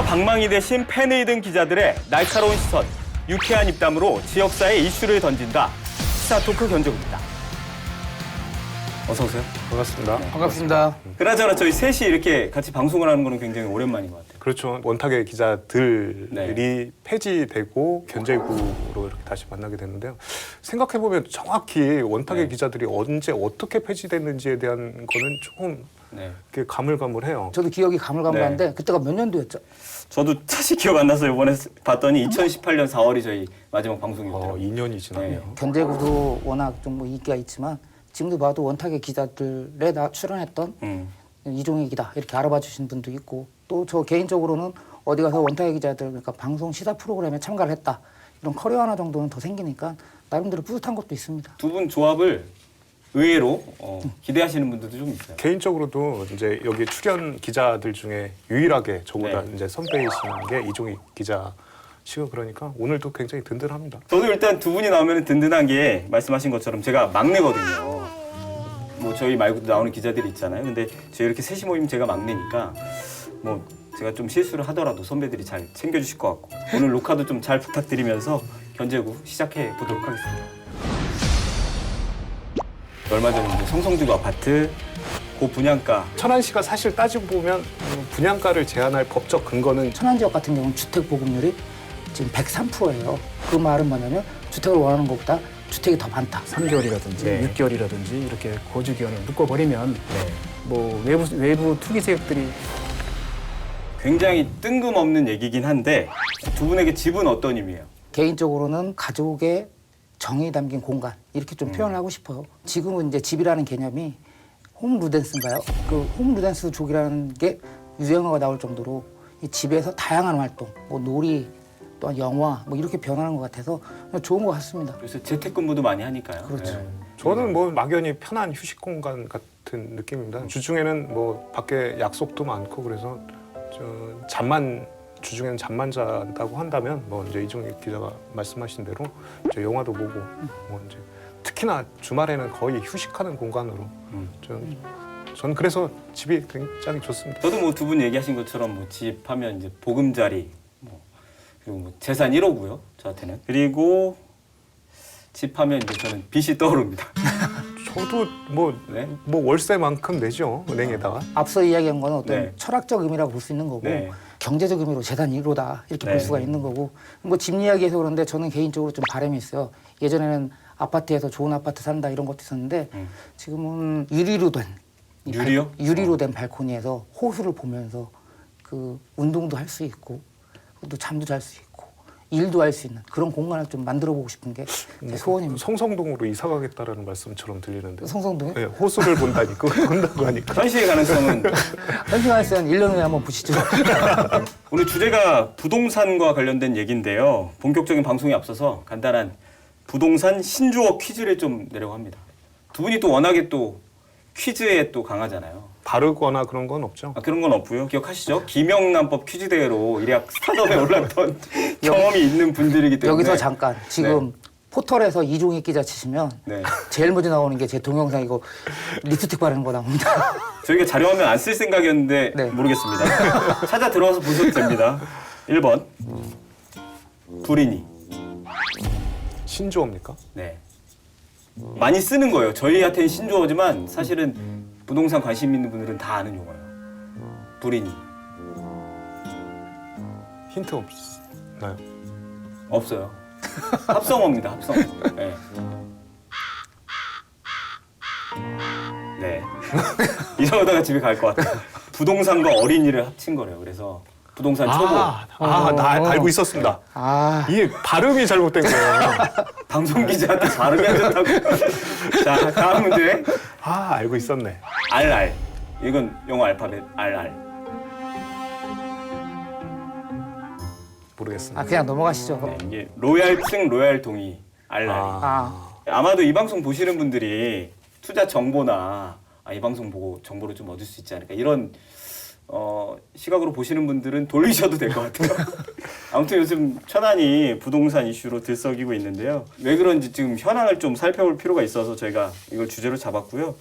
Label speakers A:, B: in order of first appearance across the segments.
A: 기자와 방망이 대신 펜을 든 기자들의 날카로운 시선, 유쾌한 입담으로 지역사회 이슈를 던진다. 시사토크 견적입니다. 어서 오세요.
B: 반갑습니다.
C: 반갑습니다.
A: 그나저나 저희 셋이 이렇게 같이 방송을 하는 거는 굉장히 오랜만인 것 같아요.
B: 그렇죠. 원탁의 기자들이
A: 네.
B: 폐지되고 견제구로 이렇게 다시 만나게 됐는데요. 생각해보면 정확히 원탁의
A: 네.
B: 기자들이 언제 어떻게 폐지됐는지에 대한 거는 조금
A: 네.
B: 이렇게 가물가물해요.
C: 저도 기억이 가물가물한데 그때가 몇 년도였죠?
A: 저도 사실 기억 안 나서 이번에 봤더니 2018년 4월이 저희 마지막 방송이었더라고요.
B: 2년이 지났네요.
A: 네.
C: 견제구도 워낙 좀 뭐 인기가 있지만 지금도 봐도 원탁의 기자들에 출연했던 이종익이다 이렇게 알아봐 주신 분도 있고 또 저 개인적으로는 어디 가서 원탁의 기자들 그러니까 방송 시사 프로그램에 참가를 했다 이런 커리어 하나 정도는 더 생기니까 나름대로 뿌듯한 것도 있습니다.
A: 두 분 조합을 의외로 기대하시는 분들도 좀 있어요.
B: 개인적으로도 이제 여기 출연 기자들 중에 유일하게 저보다
A: 네.
B: 이제 선배이신 게 이종익 기자시고 그러니까 오늘도 굉장히 든든합니다.
A: 저도 일단 두 분이 나오면 든든한 게 말씀하신 것처럼 제가 막내거든요. 뭐 저희 말고도 나오는 기자들이 있잖아요. 근데 저희 이렇게 셋이 모이면 제가 막내니까 뭐 제가 좀 실수를 하더라도 선배들이 잘 챙겨주실 것 같고 오늘 녹화도 좀 잘 부탁드리면서 견제구 시작해 보도록 하겠습니다. 얼마 전에 이제 성성지구 아파트 그 분양가
B: 천안시가 사실 따지고 보면 분양가를 제한할 법적 근거는
C: 천안 지역 같은 경우는 주택 보급률이 지금 103%예요. 그 말은 뭐냐면 주택을 원하는 것보다 주택이 더 많다.
D: 3개월이라든지
A: 네.
D: 6개월이라든지 이렇게 거주 기간을 묶어버리면 뭐 외부 투기 세력들이
A: 굉장히 뜬금없는 얘기긴 한데 두 분에게 집은 어떤 의미예요?
C: 개인적으로는 가족의 정이 담긴 공간 이렇게 좀 표현을 하고 싶어요. 지금은 이제 집이라는 개념이 홈루덴스인가요? 그 홈루덴스족이라는 게 유행어가 나올 정도로 이 집에서 다양한 활동, 뭐 놀이, 또한 영화 뭐 이렇게 변하는 것 같아서 좋은 것 같습니다.
A: 그래서 재택근무도 많이 하니까요.
C: 그렇죠.
A: 네.
B: 저는 뭐 막연히 편한 휴식 공간 같은 느낌입니다. 주중에는 뭐 밖에 약속도 많고 그래서 주중에는 잠만 잔다고 한다면 뭐 이제 이종익 기자가 말씀하신 대로 저 영화도 보고 뭐 이제 특히나 주말에는 거의 휴식하는 공간으로 저는 그래서 집이 굉장히 좋습니다.
A: 저도 뭐 두 분 얘기하신 것처럼 뭐 집 하면 이제 보금자리 뭐 그리고 뭐 재산 1호고요. 저한테는. 그리고 집 하면 이제 저는 빚이 떠오릅니다.
B: 저도 뭐
A: 네.
B: 월세만큼 내죠 은행에다가.
C: 앞서 이야기한 건 어떤
A: 네.
C: 철학적 의미라고 볼 수 있는 거고
A: 네.
C: 경제적 의미로 재산 1호다 이렇게
A: 네.
C: 볼 수가 있는 거고 뭐 집 이야기해서 그런데 저는 개인적으로 좀 바람이 있어요. 예전에는 아파트에서 좋은 아파트 산다 이런 것도 있었는데 지금은 유리로 된
A: 유리요?
C: 유리로 된 발코니에서 호수를 보면서 그 운동도 할 수 있고 또 잠도 잘 수 있고 일도 할 수 있는 그런 공간을 좀 만들어 보고 싶은 게 제 소원입니다.
B: 성성동으로 이사 가겠다라는 말씀처럼 들리는데.
C: 성성동에
B: 네, 호수를 본다니까 본다고 하니까.
A: 현실의 가능성은
C: 현실화했으면 1년 후에 한번 보시죠.
A: 오늘 주제가 부동산과 관련된 얘기인데요. 본격적인 방송에 앞서서 간단한 부동산 신조어 퀴즈를 좀 내려고 합니다. 두 분이 또 워낙에 또 퀴즈에 또 강하잖아요.
B: 다르거나 그런 건 없죠.
A: 그런 건 없고요. 기억하시죠? 김영란법 퀴즈 대회로 일약 스타덤에 올랐던 경험이 있는 분들이기 때문에
C: 여기서 잠깐 지금 포털에서 이종익 기자 치시면
A: 네.
C: 제일 먼저 나오는 게 제 동영상이고 립스틱 바르는 거 나옵니다.
A: 저희가 자료화면 안 쓸 생각이었는데
C: 네.
A: 모르겠습니다. 찾아 들어와서 보셔도 됩니다. 1번 불이니.
B: 신조어입니까?
A: 네. 많이 쓰는 거예요. 저희한테는 신조어지만 사실은 부동산 관심 있는 분들은 다 아는 용어예요. 불이니.
B: 힌트 없나요?
A: 없어요. 합성어입니다. 합성어. 네. 네. 이러다가 집에 갈 것 같아요. 부동산과 어린이를 합친 거래요. 그래서 부동산 초보.
B: 나 알고 있었습니다.
C: 아,
B: 이게 발음이 잘못된 거예요.
A: 방송 기자한테 발음이 안 좋다고. 자, 다음 문제.
B: 알고 있었네.
A: RR. 이건 영어 알파벳 RR.
B: 모르겠습니다.
C: 그냥 넘어가시죠.
A: 네, 이게 로얄층 로얄 동의 RR이. 아마도 이 방송 보시는 분들이 투자 정보나 이 방송 보고 정보를 좀 얻을 수 있지 않을까 이런 시각으로 보시는 분들은 돌리셔도 될 것 같아요. 아무튼 요즘 천안이 부동산 이슈로 들썩이고 있는데요. 왜 그런지 지금 현황을 좀 살펴볼 필요가 있어서 저희가 이걸 주제로 잡았고요.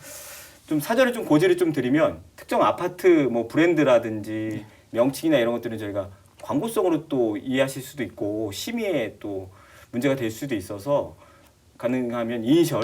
A: 좀 사전에 좀 고지를 좀 드리면 특정 아파트 뭐 브랜드라든지 명칭이나 이런 것들은 저희가 광고성으로 또 이해하실 수도 있고 심의에 또 문제가 될 수도 있어서 가능하면 이니셜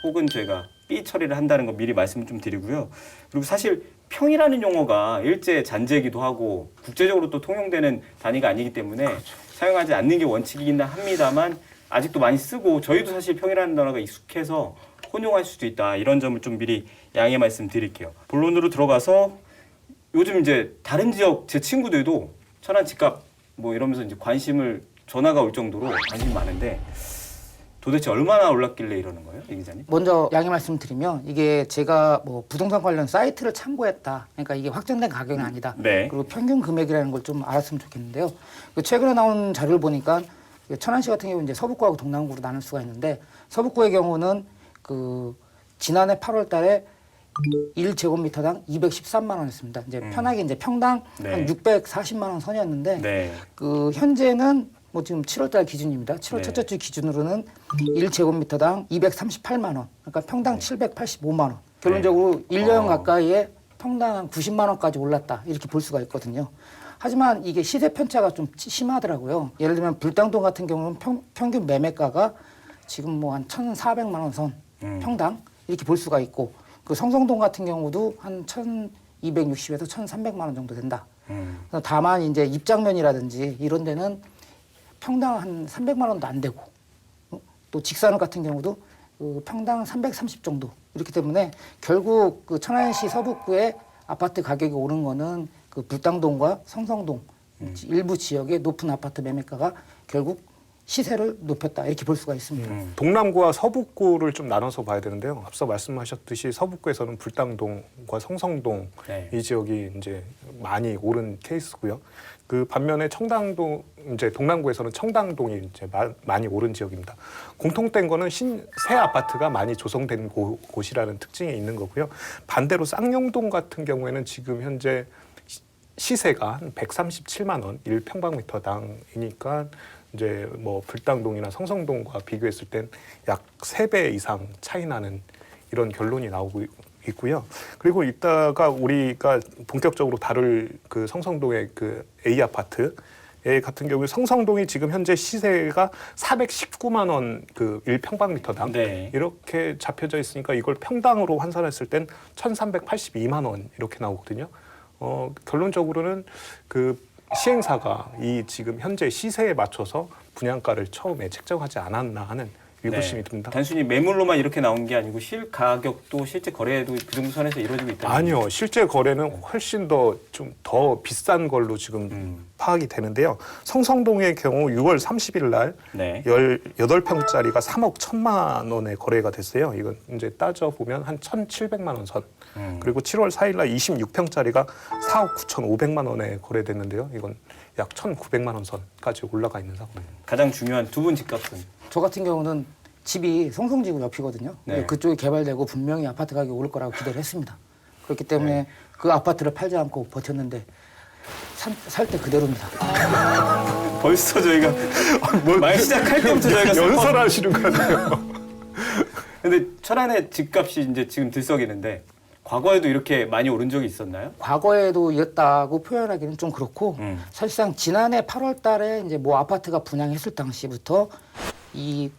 A: 혹은 저희가 B 처리를 한다는 거 미리 말씀을 좀 드리고요. 그리고 사실 평이라는 용어가 일제 잔재이기도 하고 국제적으로 또 통용되는 단위가 아니기 때문에 사용하지 않는 게 원칙이긴 합니다만 아직도 많이 쓰고 저희도 사실 평이라는 단어가 익숙해서 혼용할 수도 있다. 이런 점을 좀 미리 양해 말씀드릴게요. 본론으로 들어가서 요즘 이제 다른 지역 제 친구들도 천안 집값 뭐 이러면서 이제 관심을 전화가 올 정도로 관심이 많은데 도대체 얼마나 올랐길래 이러는 거예요, 이 기자님?
C: 먼저 양해 말씀드리면 이게 제가 뭐 부동산 관련 사이트를 참고했다. 그러니까 이게 확정된 가격은 아니다.
A: 네.
C: 그리고 평균 금액이라는 걸 좀 알았으면 좋겠는데요. 최근에 나온 자료를 보니까 천안시 같은 경우 이제 서북구하고 동남구로 나눌 수가 있는데 서북구의 경우는 그 지난해 8월달에 1제곱미터당 213만 원이었습니다. 이제 편하게 이제 평당
A: 네.
C: 한 640만 원 선이었는데
A: 네.
C: 그 현재는 뭐 지금 7월달 기준입니다. 7월
A: 네.
C: 첫째 주 기준으로는 1제곱미터당 238만 원, 그러니까 평당 785만 원. 결론적으로 1년 가까이에 평당 한 90만 원까지 올랐다 이렇게 볼 수가 있거든요. 하지만 이게 시세 편차가 좀 심하더라고요. 예를 들면 불당동 같은 경우는 평균 매매가가 지금 뭐 한 1,400만 원 선 평당 이렇게 볼 수가 있고 그 성성동 같은 경우도 한 1,260에서 1,300만 원 정도 된다. 다만 이제 입장면이라든지 이런 데는 평당 한 300만 원도 안 되고 또 직산읍 같은 경우도 그 평당 330 정도 이렇기 때문에 결국 그 천안시 서북구의 아파트 가격이 오른 거는 그 불당동과 성성동 일부 지역의 높은 아파트 매매가가 결국 시세를 높였다 이렇게 볼 수가 있습니다.
B: 동남구와 서북구를 좀 나눠서 봐야 되는데요. 앞서 말씀하셨듯이 서북구에서는 불당동과 성성동
A: 네.
B: 이 지역이 이제 많이 오른 케이스고요. 그 반면에 청담동 이제 동남구에서는 청담동이 이제 많이 오른 지역입니다. 공통된 거는 새 아파트가 많이 조성된 곳이라는 특징이 있는 거고요. 반대로 쌍용동 같은 경우에는 지금 현재 시세가 한 137만 원 1평방미터당이니까 이제 뭐 불당동이나 성성동과 비교했을 땐 약 3배 이상 차이 나는 이런 결론이 나오고 있고요. 그리고 이따가 우리가 본격적으로 다룰 그 성성동의 그 A 아파트 같은 경우에 성성동이 지금 현재 시세가 419만 원 그 1평방미터당
A: 네.
B: 이렇게 잡혀져 있으니까 이걸 평당으로 환산했을 땐 1,382만 원 이렇게 나오거든요. 결론적으로는 그 시행사가 이 지금 현재 시세에 맞춰서 분양가를 처음에 책정하지 않았나 하는 의구심이 듭니다.
A: 단순히 매물로만 이렇게 나온 게 아니고 실 가격도 실제 거래도 그 정도 선에서 이루어지고 있다.
B: 아니요, 실제 거래는 훨씬 더 좀 더 비싼 걸로 지금 파악이 되는데요. 성성동의 경우 6월 30일 날
A: 네.
B: 18평짜리가 3억 1천만 원에 거래가 됐어요. 이건 이제 따져 보면 한 1,700만 원 선. 그리고 7월 4일 날 26평짜리가 4억 9,500만 원에 거래됐는데요. 이건 약 1,900만 원 선까지 올라가 있는 상황입니다.
A: 가장 중요한 두 분 집값은
C: 저 같은 경우는 집이 성성지구 옆이거든요.
A: 네.
C: 그쪽이 개발되고 분명히 아파트 가격이 오를 거라고 기대를 했습니다. 그렇기 때문에 그 아파트를 팔지 않고 버텼는데 살 때 그대로입니다.
A: 벌써 저희가 말 시작할 때부터 저희가
B: 연설하시는 거 같아요.
A: 근데 천안의 집값이 이제 지금 들썩이는데 과거에도 이렇게 많이 오른 적이 있었나요?
C: 과거에도 이랬다고 표현하기는 좀 그렇고 사실상 지난해 8월 달에 이제 뭐 아파트가 분양했을 당시부터 이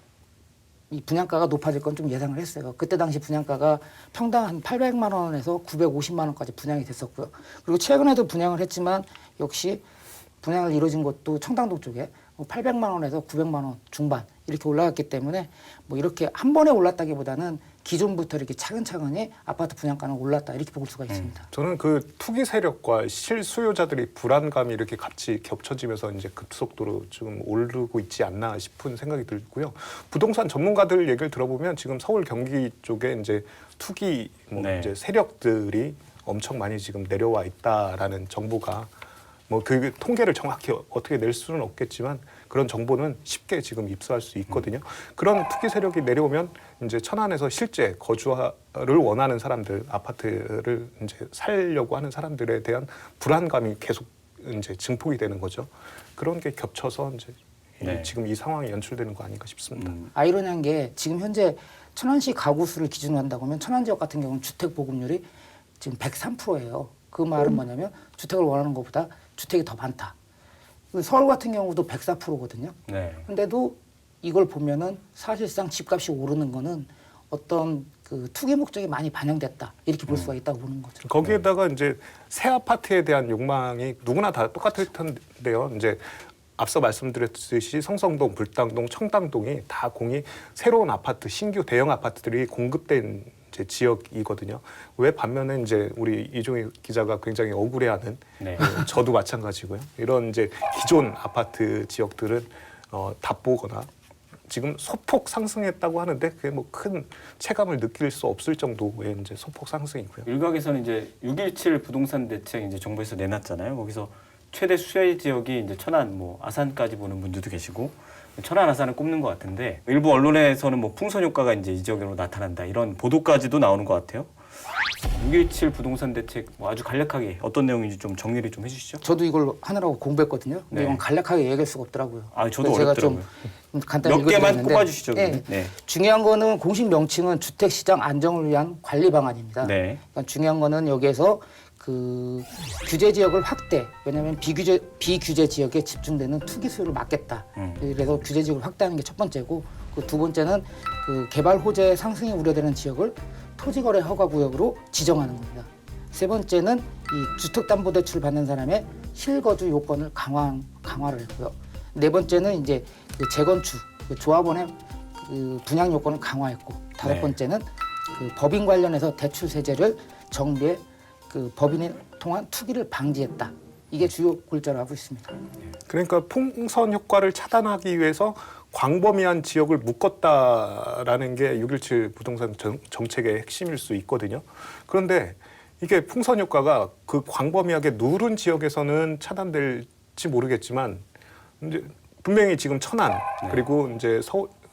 C: 분양가가 높아질 건 좀 예상을 했어요. 그때 당시 분양가가 평당 한 800만 원에서 950만 원까지 분양이 됐었고요. 그리고 최근에도 분양을 했지만 역시 분양을 이루어진 것도 청담동 쪽에 800만 원에서 900만 원 중반 이렇게 올라갔기 때문에 뭐 이렇게 한 번에 올랐다기보다는 기존부터 이렇게 차근차근히 아파트 분양가는 올랐다 이렇게 볼 수가 있습니다.
B: 저는 그 투기 세력과 실수요자들이 불안감이 이렇게 같이 겹쳐지면서 이제 급속도로 지금 오르고 있지 않나 싶은 생각이 들고요. 부동산 전문가들 얘기를 들어보면 지금 서울 경기 쪽에 이제 투기
A: 네.
B: 이제 세력들이 엄청 많이 지금 내려와 있다라는 정보가 뭐 그 통계를 정확히 어떻게 낼 수는 없겠지만 그런 정보는 쉽게 지금 입수할 수 있거든요. 그런 투기 세력이 내려오면 이제 천안에서 실제 거주를 원하는 사람들, 아파트를 이제 살려고 하는 사람들에 대한 불안감이 계속 이제 증폭이 되는 거죠. 그런 게 겹쳐서 이제
A: 네.
B: 지금 이 상황이 연출되는 거 아닌가 싶습니다.
C: 아이러니한 게 지금 현재 천안시 가구 수를 기준으로 한다고 하면 천안 지역 같은 경우는 주택 보급률이 지금 103%예요. 그 말은 뭐냐면 주택을 원하는 것보다 주택이 더 많다. 서울 같은 경우도 104%거든요.
A: 네.
C: 근데도 이걸 보면은 사실상 집값이 오르는 거는 어떤 그 투기 목적이 많이 반영됐다 이렇게 볼 수가 있다고 보는 거죠.
B: 거기에다가 이제 새 아파트에 대한 욕망이 누구나 다 똑같을 텐데요. 이제 앞서 말씀드렸듯이 성성동, 불당동, 청담동이 다 공이 새로운 아파트, 신규 대형 아파트들이 공급된 이제 지역이거든요. 왜 반면에 이제 우리 이종희 기자가 굉장히 억울해하는
A: 네.
B: 저도 마찬가지고요. 이런 이제 기존 아파트 지역들은 답보거나 지금 소폭 상승했다고 하는데 그게 뭐 큰 체감을 느낄 수 없을 정도의 이제 소폭 상승이고요.
A: 일각에서는 이제 6.17 부동산 대책 이제 정부에서 내놨잖아요. 거기서 최대 수혜 지역이 이제 천안, 뭐 아산까지 보는 분들도 계시고 천안, 아산을 꼽는 것 같은데 일부 언론에서는 뭐 풍선 효과가 이제 이 지역으로 나타난다 이런 보도까지도 나오는 것 같아요. 6.17 부동산 대책 뭐 아주 간략하게 어떤 내용인지 좀 정리를 좀 해주시죠.
C: 저도 이걸 하느라고 공부했거든요. 근데
A: 네.
C: 이건 간략하게 얘기할 수가 없더라고요.
A: 아, 저도
C: 그래서 제가 좀
A: 어렵더라고요.
C: 간단히
A: 몇 개만
C: 읽어드렸는데,
A: 꼽아주시죠.
C: 네.
A: 그러면. 네.
C: 중요한 거는 공식 명칭은 주택시장 안정을 위한 관리 방안입니다.
A: 네.
C: 그러니까 중요한 거는 여기에서 그 규제 지역을 확대, 왜냐하면 비규제 지역에 집중되는 투기 수요를 막겠다. 그래서 규제 지역을 확대하는 게 첫 번째고, 그 두 번째는 그 개발 호재 상승이 우려되는 지역을 토지거래 허가 구역으로 지정하는 겁니다. 세 번째는 이 주택담보대출 받는 사람의 실거주 요건을 강화를 했고요. 네 번째는 이제 그 재건축, 그 조합원의 그 분양 요건을 강화했고, 다섯
A: 네.
C: 번째는 그 법인 관련해서 대출 세제를 정비해 그 법인을 통한 투기를 방지했다. 이게 주요 골자로 하고 있습니다.
B: 그러니까 풍선 효과를 차단하기 위해서 광범위한 지역을 묶었다라는 게 6.17 부동산 정책의 핵심일 수 있거든요. 그런데 이게 풍선 효과가 그 광범위하게 누른 지역에서는 차단될지 모르겠지만 이제 분명히 지금 천안 그리고 이제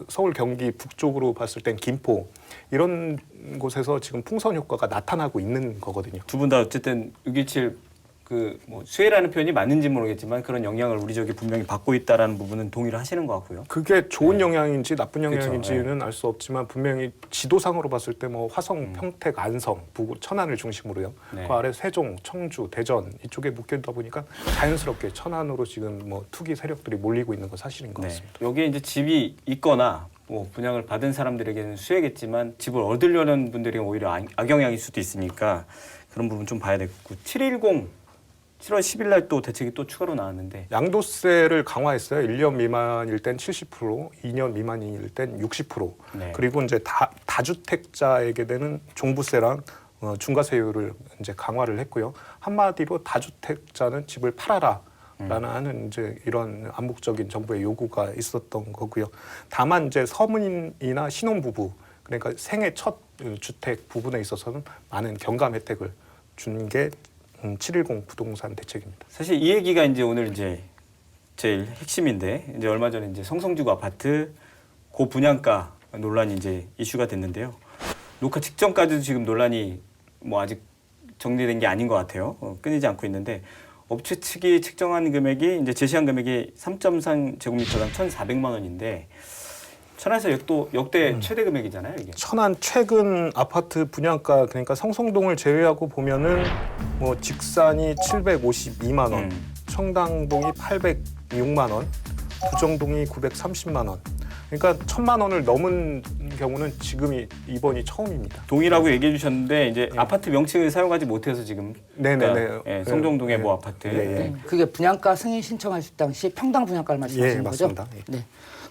B: 서울 경기 북쪽으로 봤을 땐 김포 이런 곳에서 지금 풍선 효과가 나타나고 있는 거거든요.
A: 두 분 다 어쨌든 6.17 그 뭐 수혜라는 표현이 맞는지 모르겠지만 그런 영향을 우리 지역이 분명히 받고 있다라는 부분은 동의를 하시는 것 같고요.
B: 그게 좋은 영향인지 나쁜
A: 그쵸,
B: 영향인지는 알 수 없지만 분명히 지도상으로 봤을 때 뭐 화성, 평택, 안성, 부구, 천안을 중심으로요.
A: 네.
B: 그 아래 세종, 청주, 대전 이쪽에 묶여다 보니까 자연스럽게 천안으로 지금 뭐 투기 세력들이 몰리고 있는 건 사실인 것 같습니다.
A: 여기에 이제 집이 있거나 뭐 분양을 받은 사람들에게는 수혜겠지만 집을 얻으려는 분들이 오히려 악영향일 수도 있으니까 그런 부분 좀 봐야 되겠고 7월 10일 날 또 대책이 또 추가로 나왔는데
B: 양도세를 강화했어요. 1년 미만일 땐 70%, 2년 미만일 땐 60%.
A: 네.
B: 그리고 이제 다주택자에게 되는 종부세랑 중과세율을 이제 강화를 했고요. 한마디로 다주택자는 집을 팔아라. 라는 이제 이런 암묵적인 정부의 요구가 있었던 거고요. 다만 이제 서민이나 신혼부부 그러니까 생애 첫 주택 부분에 있어서는 많은 경감 혜택을 준 게 710 부동산 대책입니다.
A: 사실 이 얘기가 이제 오늘 이제 제일 핵심인데 이제 얼마 전에 이제 성성지구 아파트 고분양가 논란이 이제 이슈가 됐는데요. 녹화 직전까지도 지금 논란이 뭐 아직 정리된 게 아닌 것 같아요. 끊이지 않고 있는데 업체 측이 측정한 금액이 이제 제시한 금액이 3.3제곱미터당 1,400만 원인데 천안에서 또 역대 최대 금액이잖아요, 이게. 천안
B: 최근 아파트 분양가 그러니까 성성동을 제외하고 보면은 뭐 직산이 752만 원, 청담동이 806만 원, 부정동이 930만 원. 그러니까 1,000만 원을 넘은 경우는 이번이 처음입니다.
A: 동이라고 얘기해 주셨는데 이제 아파트 명칭을 사용하지 못해서 지금
B: 네네네.
A: 그러니까, 예, 성동동의 뭐 아파트.
B: 예.
C: 그게 분양가 승인 신청하실 당시 평당 분양가를 말씀하시는 거죠?
B: 맞습니다. 예.
C: 네.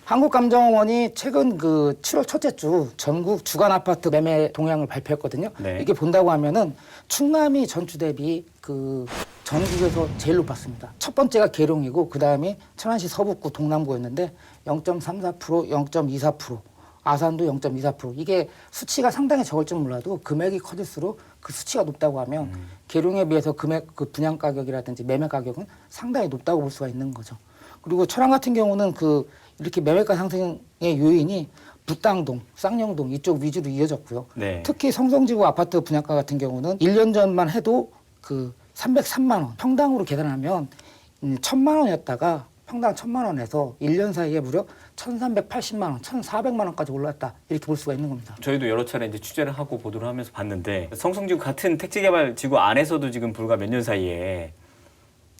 C: 한국감정원이 최근 그 7월 첫째 주 전국 주간 아파트 매매 동향을 발표했거든요.
A: 네.
C: 이게 본다고 하면은 충남이 전주 대비 그 전국에서 제일 높았습니다. 첫 번째가 계룡이고 그 다음이 천안시 서북구 동남구였는데 0.34%, 0.24%, 아산도 0.24%. 이게 수치가 상당히 적을 줄 몰라도 금액이 커질수록 그 수치가 높다고 하면 계룡에 비해서 금액 그 분양 가격이라든지 매매 가격은 상당히 높다고 볼 수가 있는 거죠. 그리고 천안 같은 경우는 그 이렇게 매매가 상승의 요인이 북당동, 쌍용동 이쪽 위주로 이어졌고요.
A: 네.
C: 특히 성성지구 아파트 분양가 같은 경우는 1년 전만 해도 그 303만 원 평당으로 계산하면 1,000만 원이었다가 평당 1,000만 원에서 1년 사이에 무려 1,380만 원, 1,400만 원까지 올랐다 이렇게 볼 수가 있는 겁니다.
A: 저희도 여러 차례 이제 취재를 하고 보도를 하면서 봤는데 성성지구 같은 택지개발 지구 안에서도 지금 불과 몇 년 사이에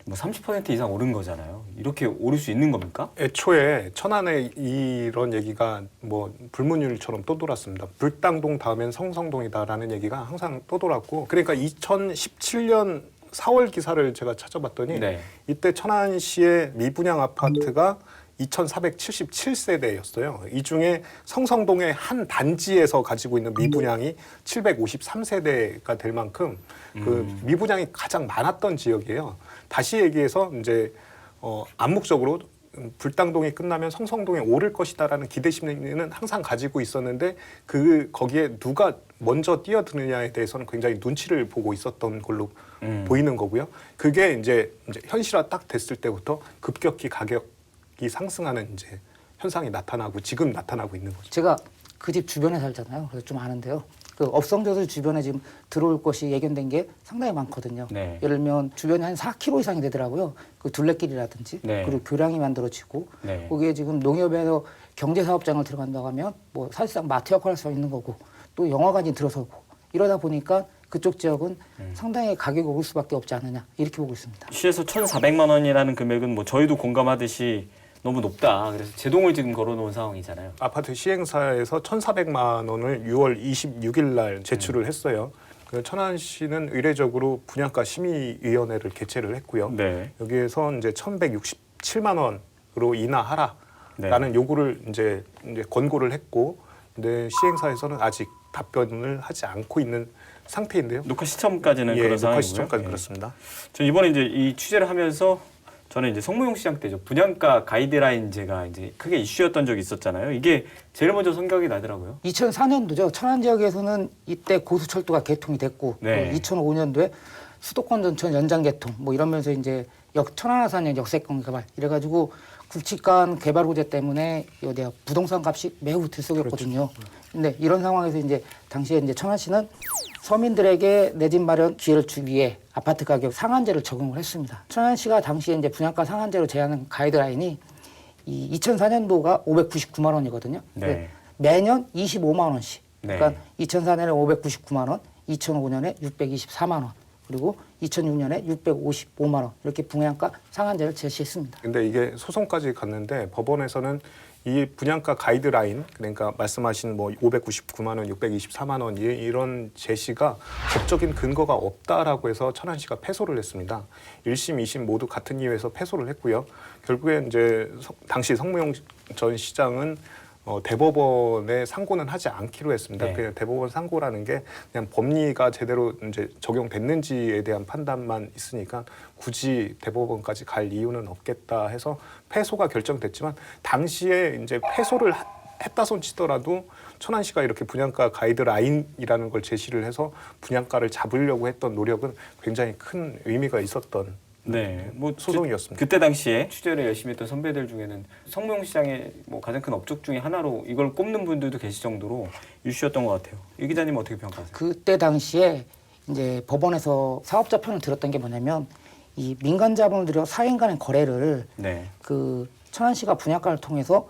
A: 뭐 30% 이상 오른 거잖아요. 이렇게 오를 수 있는 겁니까?
B: 애초에 천안에 이런 얘기가 뭐 불문율처럼 떠돌았습니다. 불당동 다음엔 성성동이다라는 얘기가 항상 떠돌았고, 그러니까 2017년 4월 기사를 제가 찾아봤더니
A: 네.
B: 이때 천안시의 미분양 아파트가 2,477세대였어요. 이 중에 성성동의 한 단지에서 가지고 있는 미분양이 753세대가 될 만큼 그 미분양이 가장 많았던 지역이에요. 다시 얘기해서 이제 암묵적으로 불당동이 끝나면 성성동에 오를 것이다라는 기대 심리는 항상 가지고 있었는데 거기에 누가 먼저 뛰어드느냐에 대해서는 굉장히 눈치를 보고 있었던 걸로 보이는 거고요. 그게 이제 현실화 딱 됐을 때부터 급격히 가격이 상승하는 이제 현상이 나타나고 지금 나타나고 있는 거죠.
C: 제가 그 집 주변에 살잖아요. 그래서 좀 아는데요. 그 업성저수 주변에 지금 들어올 것이 예견된 게 상당히 많거든요.
A: 네.
C: 예를 들면 주변에 한 4km 이상이 되더라고요. 그 둘레길이라든지
A: 네.
C: 그리고 교량이 만들어지고
A: 네.
C: 거기에 지금 농협에서 경제사업장을 들어간다고 하면 뭐 사실상 마트 역할을 할 수 있는 거고 또 영화관이 들어서고 이러다 보니까 그쪽 지역은 상당히 가격이 오를 수밖에 없지 않느냐 이렇게 보고 있습니다.
A: 시에서 1,400만 원이라는 금액은 뭐 저희도 공감하듯이 너무 높다. 그래서 제동을 지금 걸어놓은 상황이잖아요.
B: 아파트 시행사에서 1,400만 원을 6월 26일 날 제출을 했어요. 그 천안시는 의례적으로 분양가 심의위원회를 개최를 했고요.
A: 네.
B: 여기에서 이제 1,167만 원으로 인하하라라는
A: 네.
B: 요구를 이제 권고를 했고, 근데 시행사에서는 아직 답변을 하지 않고 있는 상태인데요.
A: 녹화 시점까지는
B: 예,
A: 그런
B: 녹화
A: 상황이고요.
B: 시점까지
A: 예.
B: 그렇습니다.
A: 저 이번에 이제 이 취재를 하면서 저는 이제 성무용 시장 때죠. 분양가 가이드라인제가 이제 크게 이슈였던 적이 있었잖아요. 이게 제일 먼저 생각이 나더라고요.
C: 2004년도죠. 천안 지역에서는 이때 고수철도가 개통이 됐고
A: 네.
C: 2005년도에 수도권 전철 연장 개통 뭐 이러면서 이제 천안아산역 역세권 개발 이래가지고 굵직한 개발 호재 때문에 어디야 부동산 값이 매우 들썩였거든요. 근데 이런 상황에서 이제 당시에 이제 천안시는 서민들에게 내 집 마련 기회를 주기 위해 아파트 가격 상한제를 적용을 했습니다. 천안시가 당시에 이제 분양가 상한제로 제안한 가이드라인이 이 2004년도가 599만 원이거든요.
A: 네.
C: 매년 25만 원씩.
A: 네.
C: 그러니까 2004년에 599만 원, 2005년에 624만 원, 그리고 2006년에 655만 원 이렇게 분양가 상한제를 제시했습니다.
B: 근데 이게 소송까지 갔는데 법원에서는 이 분양가 가이드라인, 그러니까 말씀하신 뭐 599만 원, 624만 원 이런 제시가 법적인 근거가 없다라고 해서 천안시가 패소를 했습니다. 1심, 2심 모두 같은 이유에서 패소를 했고요. 결국에 이제 당시 성무용 전 시장은 대법원에 상고는 하지 않기로 했습니다.
A: 네.
B: 그냥 대법원 상고라는 게 그냥 법리가 제대로 이제 적용됐는지에 대한 판단만 있으니까 굳이 대법원까지 갈 이유는 없겠다 해서 패소가 결정됐지만 당시에 이제 패소를 했다 손 치더라도 천안시가 이렇게 분양가 가이드라인이라는 걸 제시를 해서 분양가를 잡으려고 했던 노력은 굉장히 큰 의미가 있었던
A: 네, 뭐
B: 소송이었습니다.
A: 그때 당시에 취재를 열심히 했던 선배들 중에는 성무용 시장의 뭐 가장 큰 업적 중에 하나로 이걸 꼽는 분들도 계실 정도로 이슈였던 것 같아요. 이 기자님 어떻게 평가하세요?
C: 그때 당시에 이제 법원에서 사업자 편을 들었던 게 뭐냐면 이 민간 자본을 들여 사인 간의 거래를
A: 네.
C: 그 천안시가 분양가를 통해서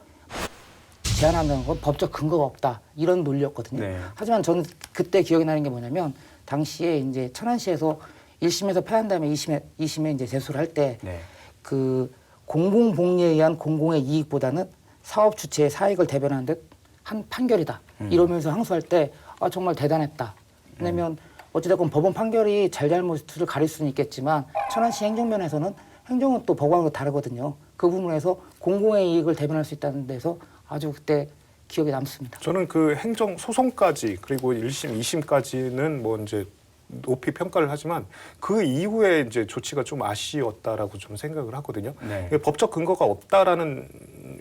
C: 제한한다는 건 법적 근거가 없다 이런 논리였거든요.
A: 네.
C: 하지만 저는 그때 기억이 나는 게 뭐냐면 당시에 이제 천안시에서 1심에서 패한 다음에 2심에 이제 제소를 할 때
A: 네.
C: 그 공공복리에 의한 공공의 이익보다는 사업 주체의 사익을 대변하는 듯 한 판결이다. 이러면서 항소할 때 아, 정말 대단했다. 왜냐면 어찌됐건 법원 판결이 잘잘못을 가릴 수는 있겠지만 천안시 행정면에서는 행정은 또 법원과 다르거든요. 그 부분에서 공공의 이익을 대변할 수 있다는 데서 아주 그때 기억에 남습니다.
B: 저는 그 행정 소송까지 그리고 1심, 2심까지는 뭐 이제 높이 평가를 하지만 그 이후에 이제 조치가 좀 아쉬웠다라고 좀 생각을 하거든요.
A: 네.
B: 법적 근거가 없다라는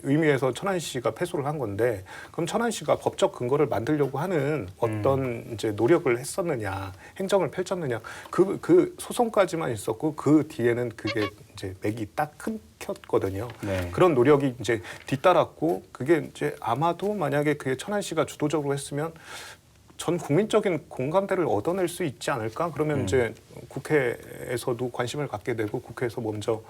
B: 의미에서 천안시가 패소를 한 건데 그럼 천안시가 법적 근거를 만들려고 하는 어떤 이제 노력을 했었느냐, 행정을 펼쳤느냐 그 소송까지만 있었고 그 뒤에는 그게 이제 맥이 딱 끊겼거든요.
A: 네.
B: 그런 노력이 이제 뒤따랐고 그게 이제 아마도 만약에 그게 천안시가 주도적으로 했으면 전 국민적인 공감대를 얻어낼 수 있지 않을까? 그러면 이제 국회에서도 관심을 갖게 되고 국회에서 먼저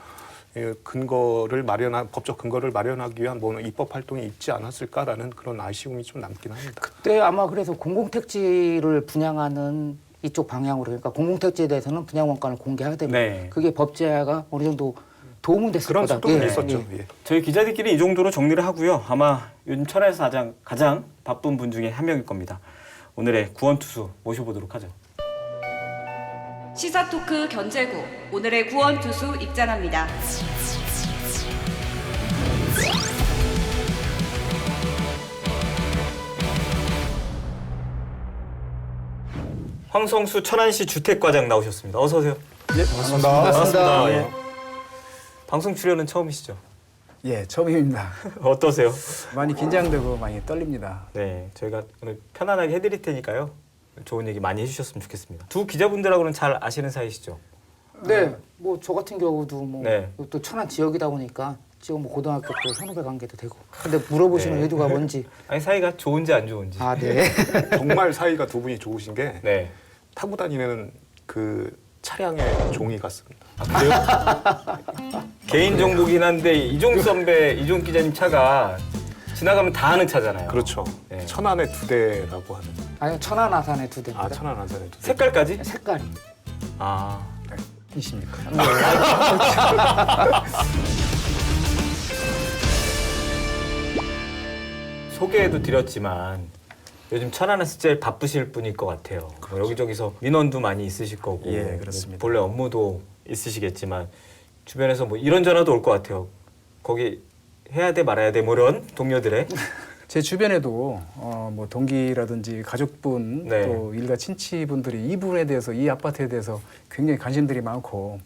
B: 근거를 법적 근거를 마련하기 위한 뭐 입법 활동이 있지 않았을까라는 그런 아쉬움이 좀 남긴 합니다.
C: 그때 아마 그래서 공공택지를 분양하는 이쪽 방향으로 그러니까 공공택지에 대해서는 분양 원가를 공개하게 되면
A: 네.
C: 그게 법제화가 어느 정도 도움은 됐을
B: 그런
C: 거다.
B: 속도는
C: 예,
B: 있었죠.
C: 예.
B: 예.
A: 저희 기자들끼리 이 정도로 정리를 하고요. 아마 요즘 천안에서 가장 바쁜 분 중에 한 명일 겁니다. 오늘의 구원투수 모셔보도록 하죠.
E: 시사토크 견제구 오늘의 구원투수 입장합니다.
A: 황성수 천안시 주택과장 나오셨습니다. 어서 오세요.
B: 예, 반갑습니다.
A: 반갑습니다.
D: 예.
A: 예. 방송 출연은 처음이시죠?
D: 예, 처음입니다.
A: 어떠세요?
D: 많이 긴장되고 많이 떨립니다.
A: 네, 저희가 오늘 편안하게 해드릴 테니까요. 좋은 얘기 많이 해주셨으면 좋겠습니다. 두 기자분들하고는 잘 아시는 사이시죠?
C: 네, 뭐 저 같은 경우도 뭐 또
A: 네.
C: 천안 지역이다 보니까 지금 뭐 고등학교 때 선후배 관계도 되고. 근데 물어보시는
A: 네.
C: 의도가 뭔지.
A: 아니 사이가 좋은지 안 좋은지.
C: 아, 네.
B: 정말 사이가 두 분이 좋으신 게
A: 네.
B: 타고 다니는 그 차량의 종이 같습니다.
A: 개인 정보긴 한데 이종 선배, 이종 기자님 차가 지나가면 다 아는 차잖아요.
B: 그렇죠.
A: 네.
B: 천안의 두 대라고 하는.
C: 아니 천안 아산의 두 대입니다.
B: 아, 천안 안산의 두 대.
A: 색깔까지?
C: 색깔이.
A: 아.
D: 이십니까?
A: 소개해도 드렸지만 요즘 천안에서 제일 바쁘실 분일 것 같아요. 뭐 여기저기서 민원도 많이 있으실 거고,
D: 예, 그렇습니다.
A: 본래 업무도 있으시겠지만 주변에서 뭐 이런 전화도 올 것 같아요. 거기 해야 돼 말아야 돼 뭐 이런 동료들의
D: 제 주변에도 뭐 동기라든지 가족분
A: 네.
D: 또 일가 친치분들이 이 부분에 대해서 이 아파트에 대해서 굉장히 관심들이 많고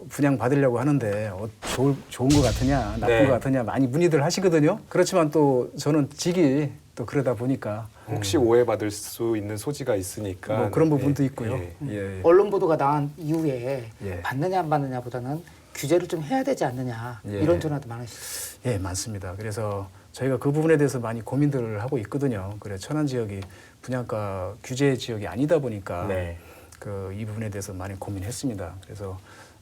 D: 분양 받으려고 하는데 좋은 것 같으냐 나쁜
A: 네.
D: 것 같으냐 많이 문의들 하시거든요. 그렇지만 또 저는 직이 또 그러다 보니까
B: 혹시 오해받을 수 있는 소지가 있으니까
D: 뭐 그런 부분도 있고요.
B: 예.
D: 예.
C: 언론 보도가 나온 이후에
D: 예.
C: 받느냐 안 받느냐보다는 규제를 좀 해야 되지 않느냐
D: 예.
C: 이런 전화도 많으시죠.
D: 예, 많습니다. 그래서 저희가 그 부분에 대해서 많이 고민들을 하고 있거든요. 그래 천안 지역이 분양가 규제 지역이 아니다 보니까
A: 네.
D: 이 부분에 대해서 많이 고민했습니다. 그래서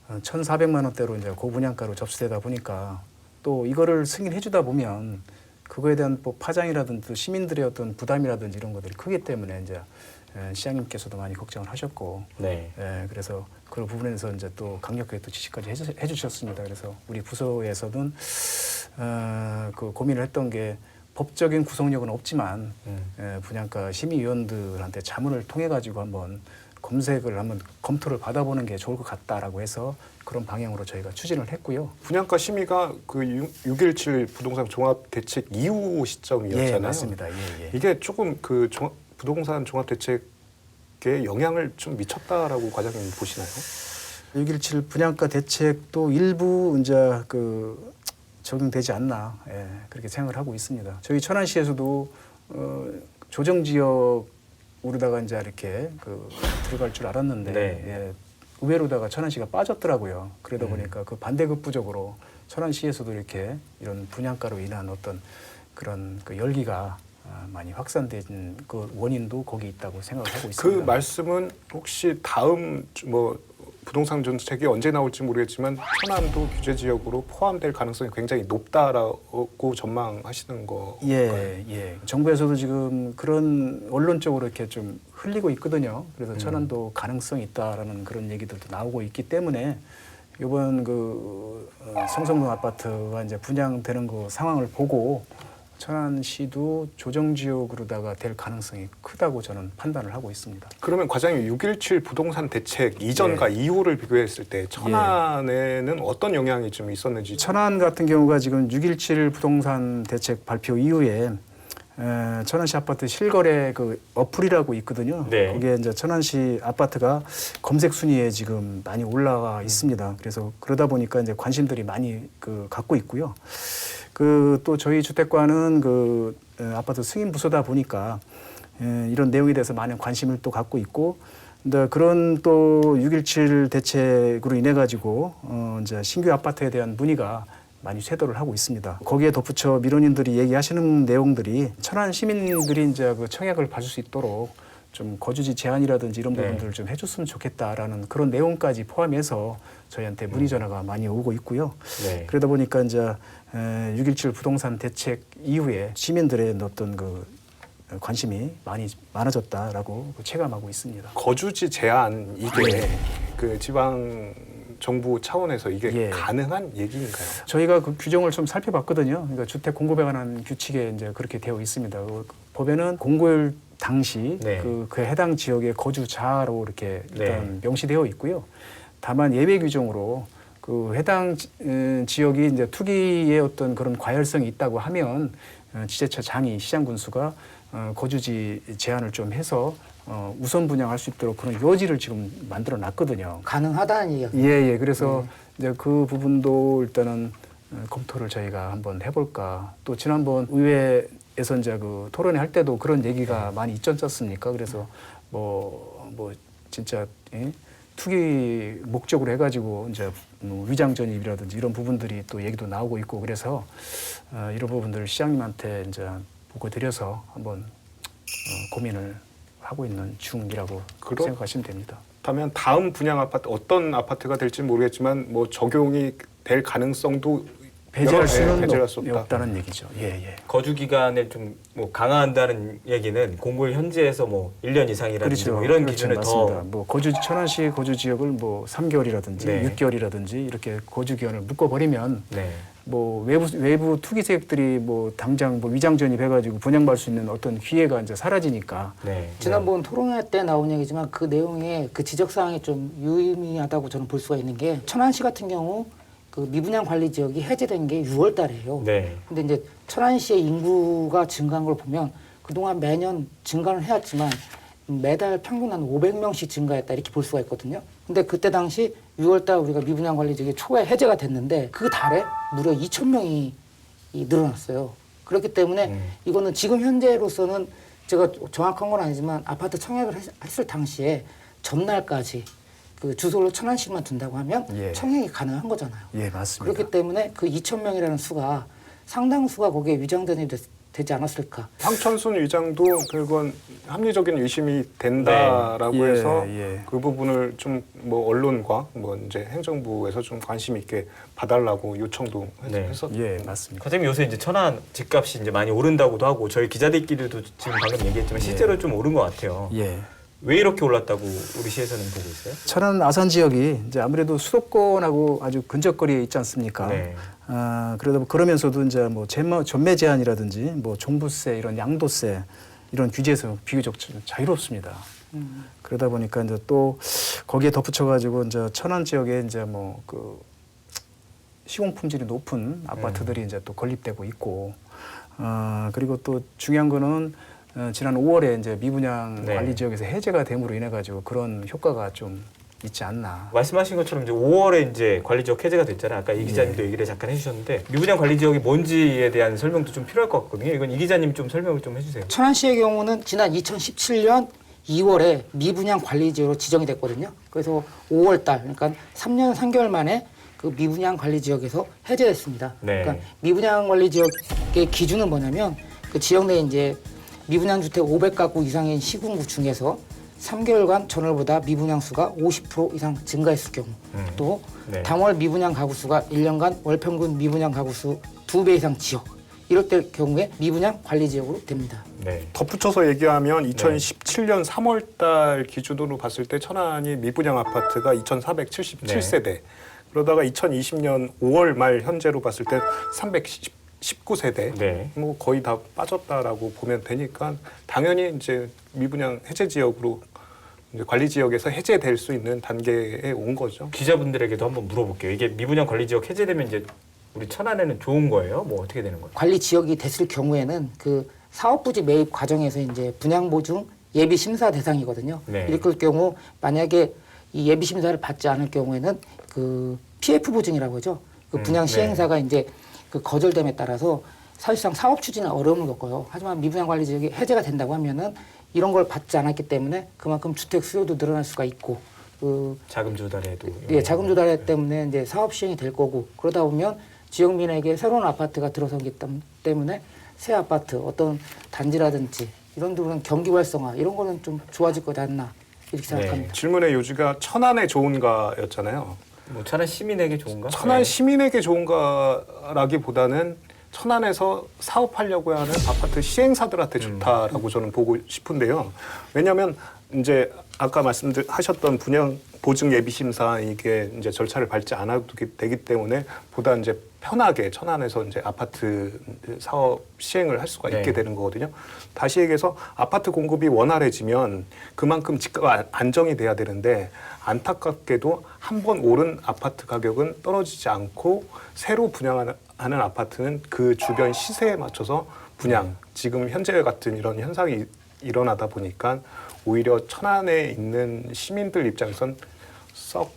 D: 1,400만 원대로 이제 고분양가로 접수되다 보니까 또 이거를 승인해 주다 보면 그거에 대한 뭐 파장이라든지 또 시민들의 어떤 부담이라든지 이런 것들이 크기 때문에 이제 시장님께서도 많이 걱정을 하셨고,
A: 네.
D: 그래서 그 부분에서 이제 또 강력하게 또 지시까지 해주셨습니다. 그래서 우리 부서에서는 그 고민을 했던 게 법적인 구속력은 없지만 분양가 심의위원들한테 자문을 통해 가지고 한번 검색을 한번 검토를 받아보는 게 좋을 것 같다라고 해서 그런 방향으로 저희가 추진을 했고요.
B: 분양가 심의가 그 6.17 부동산 종합대책 이후 시점이었잖아요.
D: 예, 맞습니다. 예, 예.
B: 이게 조금 그 부동산 종합대책에 영향을 좀 미쳤다라고 과장님 보시나요?
D: 6.17 분양가 대책도 일부 이제 적용되지 않나 그렇게 생각을 하고 있습니다. 저희 천안시에서도 조정 지역으로다가 이제 이렇게 들어갈 줄 알았는데
A: 네.
D: 의외로다가 천안시가 빠졌더라고요. 그러다 보니까 그 반대급부적으로 천안시에서도 이렇게 이런 분양가로 인한 어떤 그런 열기가 많이 확산된 그 원인도 거기 있다고 생각을 하고
B: 그
D: 있습니다.
B: 말씀은 혹시 다음 뭐 부동산 정책이 언제 나올지 모르겠지만 천안도 규제 지역으로 포함될 가능성이 굉장히 높다라고 전망하시는 거.
D: 예, 예. 정부에서도 지금 그런 언론적으로 이렇게 좀 흘리고 있거든요. 그래서 천안도 가능성이 있다라는 그런 얘기들도 나오고 있기 때문에 이번 성성동 아파트가 이제 분양되는 그 상황을 보고 천안시도 조정지역으로다가 될 가능성이 크다고 저는 판단을 하고 있습니다.
B: 그러면 과장님 6.17 부동산 대책 이전과 이후를 비교했을 때 천안에는 어떤 영향이 좀 있었는지.
D: 천안 같은 경우가 지금 6.17 부동산 대책 발표 이후에 천안시 아파트 실거래 어플이라고 있거든요.
A: 네.
D: 거기에 이제 천안시 아파트가 검색 순위에 지금 많이 올라가 있습니다. 그래서 그러다 보니까 이제 관심들이 많이 갖고 있고요. 또 저희 주택과는 아파트 승인 부서다 보니까 이런 내용에 대해서 많은 관심을 또 갖고 있고, 근데 그런 또 6.17 대책으로 인해 가지고 이제 신규 아파트에 대한 문의가 많이 쇄도를 하고 있습니다. 거기에 덧붙여 민원인들이 얘기하시는 내용들이 천안 시민들이 이제 청약을 받을 수 있도록 좀 거주지 제한이라든지 이런 부분들을 좀 해줬으면 좋겠다라는 그런 내용까지 포함해서 저희한테 문의 전화가 많이 오고 있고요.
A: 네.
D: 그러다 보니까 이제 6.17 부동산 대책 이후에 시민들의 어떤 관심이 많이 많아졌다라고 체감하고 있습니다.
B: 거주지 제한 이게 그 지방 정부 차원에서 이게
D: 예.
B: 가능한 얘기인가요?
D: 저희가 그 규정을 좀 살펴봤거든요. 그러니까 주택 공급에 관한 규칙에 이제 그렇게 되어 있습니다. 그 법에는 공고일 당시
A: 네.
D: 그 해당 지역의 거주자로 이렇게 일단
A: 네.
D: 명시되어 있고요. 다만 예외 규정으로 그 해당 지역이 이제 투기의 어떤 그런 과열성이 있다고 하면 지자체 장이 시장군수가 거주지 제한을 좀 해서 우선 분양할 수 있도록 그런 요지를 지금 만들어 놨거든요.
C: 가능하다는 얘기가.
D: 예. 그래서 이제 그 부분도 일단은 검토를 저희가 한번 해볼까. 또 지난번 의회에서 이제 그 토론회 할 때도 그런 얘기가 많이 있지 않습니까? 그래서 뭐 진짜 투기 목적으로 해가지고 이제 위장 전입이라든지 이런 부분들이 또 얘기도 나오고 있고 그래서 이런 부분들을 시장님한테 이제 보고 드려서 한번 고민을 하고 있는 중이라고 생각하시면 됩니다.
B: 그렇다면 다음 분양 아파트 어떤 아파트가 될지 모르겠지만 뭐 적용이 될 가능성도
D: 배제할 수는
B: 배제할 수 없다.
D: 없다는 얘기죠. 예.
A: 거주 기간을 좀 뭐 강화한다는 얘기는 공고일 현지에서 뭐 1년 이상이라든지
D: 그렇죠.
A: 뭐 이런
D: 그렇죠.
A: 기준을
D: 맞습니다.
A: 더
D: 뭐 천안시 거주 지역을 뭐 3개월이라든지
A: 네.
D: 6개월이라든지 이렇게 거주 기간을 묶어 버리면
A: 네.
D: 뭐 외부 투기 세력들이 뭐 당장 뭐 위장 전입해가지고 분양받을 수 있는 어떤 기회가 이제 사라지니까.
A: 네.
C: 지난번 토론회 때 나온 얘기지만 그 내용에 그 지적 사항이 좀 유의미하다고 저는 볼 수가 있는 게 천안시 같은 경우 그 미분양 관리 지역이 해제된 게 6월 달이에요.
A: 네.
C: 근데 이제 천안시의 인구가 증가한 걸 보면 그동안 매년 증가는 해왔지만 매달 평균 한 500명씩 증가했다 이렇게 볼 수가 있거든요. 근데 그때 당시 6월 달 우리가 미분양 관리 지역이 초에 해제가 됐는데 그 달에 무려 2,000명이 늘어났어요. 그렇기 때문에 이거는 지금 현재로서는 제가 정확한 건 아니지만 아파트 청약을 했을 당시에 전날까지 그 주소를 천안시만 둔다고 하면
D: 예.
C: 청약이 가능한 거잖아요.
D: 예, 맞습니다.
C: 그렇기 때문에 그 2,000명이라는 수가 상당수가 거기에 위장전이 되지 않았을까.
B: 황천순 위장도 그건 합리적인 의심이 된다라고
D: 네.
B: 해서
D: 예.
B: 그 부분을 좀 뭐 언론과 뭐 이제 행정부에서 좀 관심 있게 봐달라고 요청도
A: 네.
B: 했었고.
D: 예, 맞습니다.
A: 과장님 요새 이제 천안 집값이 이제 많이 오른다고도 하고 저희 기자들끼리도 지금 방금 얘기했지만 실제로 좀 오른 것 같아요.
D: 예.
A: 왜 이렇게 올랐다고 우리 시에서는 보고 있어요?
D: 천안 아산 지역이 이제 아무래도 수도권하고 아주 근접거리에 있지 않습니까?
A: 네.
D: 그러면서도 이제 뭐 전매 제한이라든지 뭐 종부세 이런 양도세 이런 규제에서 비교적 자유롭습니다. 그러다 보니까 이제 또 거기에 덧붙여가지고 이제 천안 지역에 이제 뭐 그 시공 품질이 높은 아파트들이 이제 또 건립되고 있고, 그리고 또 중요한 거는 지난 5월에 이제 미분양
A: 네.
D: 관리 지역에서 해제가 됨으로 인해 가지고 그런 효과가 좀 있지 않나.
A: 말씀하신 것처럼 이제 5월에 이제 관리 지역 해제가 됐잖아요. 아까 이 기자님도 얘기를 잠깐 해주셨는데 미분양 관리 지역이 뭔지에 대한 설명도 좀 필요할 것 같거든요. 이건 이 기자님 좀 설명을 좀 해주세요.
C: 천안시의 경우는 지난 2017년 2월에 미분양 관리지역으로 지정이 됐거든요. 그래서 5월 달, 그러니까 3년 3개월 만에 그 미분양 관리지역에서 해제됐습니다.
A: 네.
C: 그러니까 미분양 관리지역의 기준은 뭐냐면 그 지역 내에 이제 미분양 주택 500가구 이상인 시군구 중에서 3개월간 전월보다 미분양 수가 50% 이상 증가했을 경우, 또
A: 네.
C: 당월 미분양 가구 수가 1년간 월 평균 미분양 가구 수 2배 이상 지역, 이럴 때 경우에 미분양 관리 지역으로 됩니다.
A: 네.
B: 덧붙여서 얘기하면 2017년 3월 달 기준으로 봤을 때 천안이 미분양 아파트가 2,477세대. 그러다가 2020년 5월 말 현재로 봤을 때 319세대.
A: 네.
B: 뭐 거의 다 빠졌다라고 보면 되니까 당연히 이제 미분양 해제 지역으로 이제 관리 지역에서 해제될 수 있는 단계에 온 거죠.
A: 기자분들에게도 한번 물어볼게요. 이게 미분양 관리 지역 해제되면 이제 우리 천안에는 좋은 거예요? 뭐 어떻게 되는 거예요?
C: 관리 지역이 됐을 경우에는 그 사업부지 매입 과정에서 이제 분양 보증 예비 심사 대상이거든요.
A: 네.
C: 이럴 경우 만약에 이 예비 심사를 받지 않을 경우에는 그 PF 보증이라고 하죠. 그 분양
A: 네.
C: 시행사가 이제 그 거절됨에 따라서 사실상 사업 추진에 어려움을 겪어요. 하지만 미분양 관리 지역이 해제가 된다고 하면은 이런 걸 받지 않았기 때문에 그만큼 주택 수요도 늘어날 수가 있고, 그
A: 자금 조달에도.
C: 예, 자금 조달 때문에 이제 사업 시행이 될 거고, 그러다 보면 지역민에게 새로운 아파트가 들어서기 때문에 새 아파트 어떤 단지라든지 이런 부분은 경기 활성화 이런 거는 좀 좋아질 거지 않나 이렇게 생각합니다.
B: 질문의 요지가 천안에 좋은가였잖아요.
A: 뭐 천안 시민에게 좋은가?
B: 천안
A: 네.
B: 시민에게 좋은가라기보다는 천안에서 사업하려고 하는 아파트 시행사들한테 좋다라고 저는 보고 싶은데요. 왜냐하면 이제 아까 말씀하셨던 분양 보증 예비 심사 이게 이제 절차를 밟지 않아도 되기 때문에 보다 이제 편하게 천안에서 이제 아파트 사업 시행을 할 수가 있게 되는 거거든요. 다시 얘기해서 아파트 공급이 원활해지면 그만큼 집가가 안정이 돼야 되는데 안타깝게도 한 번 오른 아파트 가격은 떨어지지 않고 새로 분양하는 아파트는 그 주변 시세에 맞춰서 분양, 지금 현재 같은 이런 현상이 일어나다 보니까 오히려 천안에 있는 시민들 입장에선 썩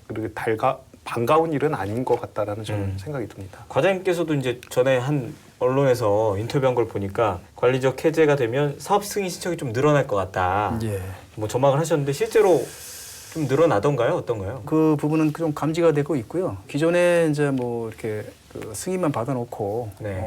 B: 반가운 일은 아닌 것 같다라는 저는 생각이 듭니다.
A: 과장님께서도 이제 전에 한 언론에서 인터뷰한 걸 보니까 관리적 해제가 되면 사업 승인 신청이 좀 늘어날 것 같다.
D: 예.
A: 뭐 전망을 하셨는데 실제로 좀 늘어나던가요? 어떤가요?
D: 그 부분은 좀 감지가 되고 있고요. 기존에 이제 뭐 이렇게 그 승인만 받아놓고
A: 네.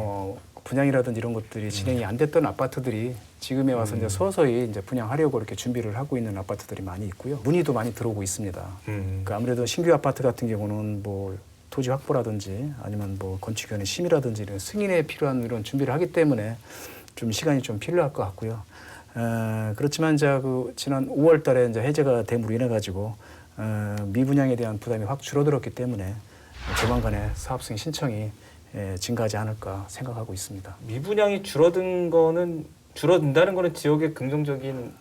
D: 분양이라든지 이런 것들이 진행이 안 됐던 아파트들이 지금에 와서 이제 서서히 이제 분양하려고 이렇게 준비를 하고 있는 아파트들이 많이 있고요. 문의도 많이 들어오고 있습니다. 그러니까 아무래도 신규 아파트 같은 경우는 뭐 토지 확보라든지 아니면 뭐 건축위원회 심의라든지 이런 승인에 필요한 이런 준비를 하기 때문에 좀 시간이 좀 필요할 것 같고요. 그렇지만 이제 그 지난 5월달에 이제 해제가 됨으로 인해 가지고 미분양에 대한 부담이 확 줄어들었기 때문에 조만간에 사업 승인 신청이 증가하지 않을까 생각하고 있습니다.
A: 미분양이 줄어든다는 거는 지역의 긍정적인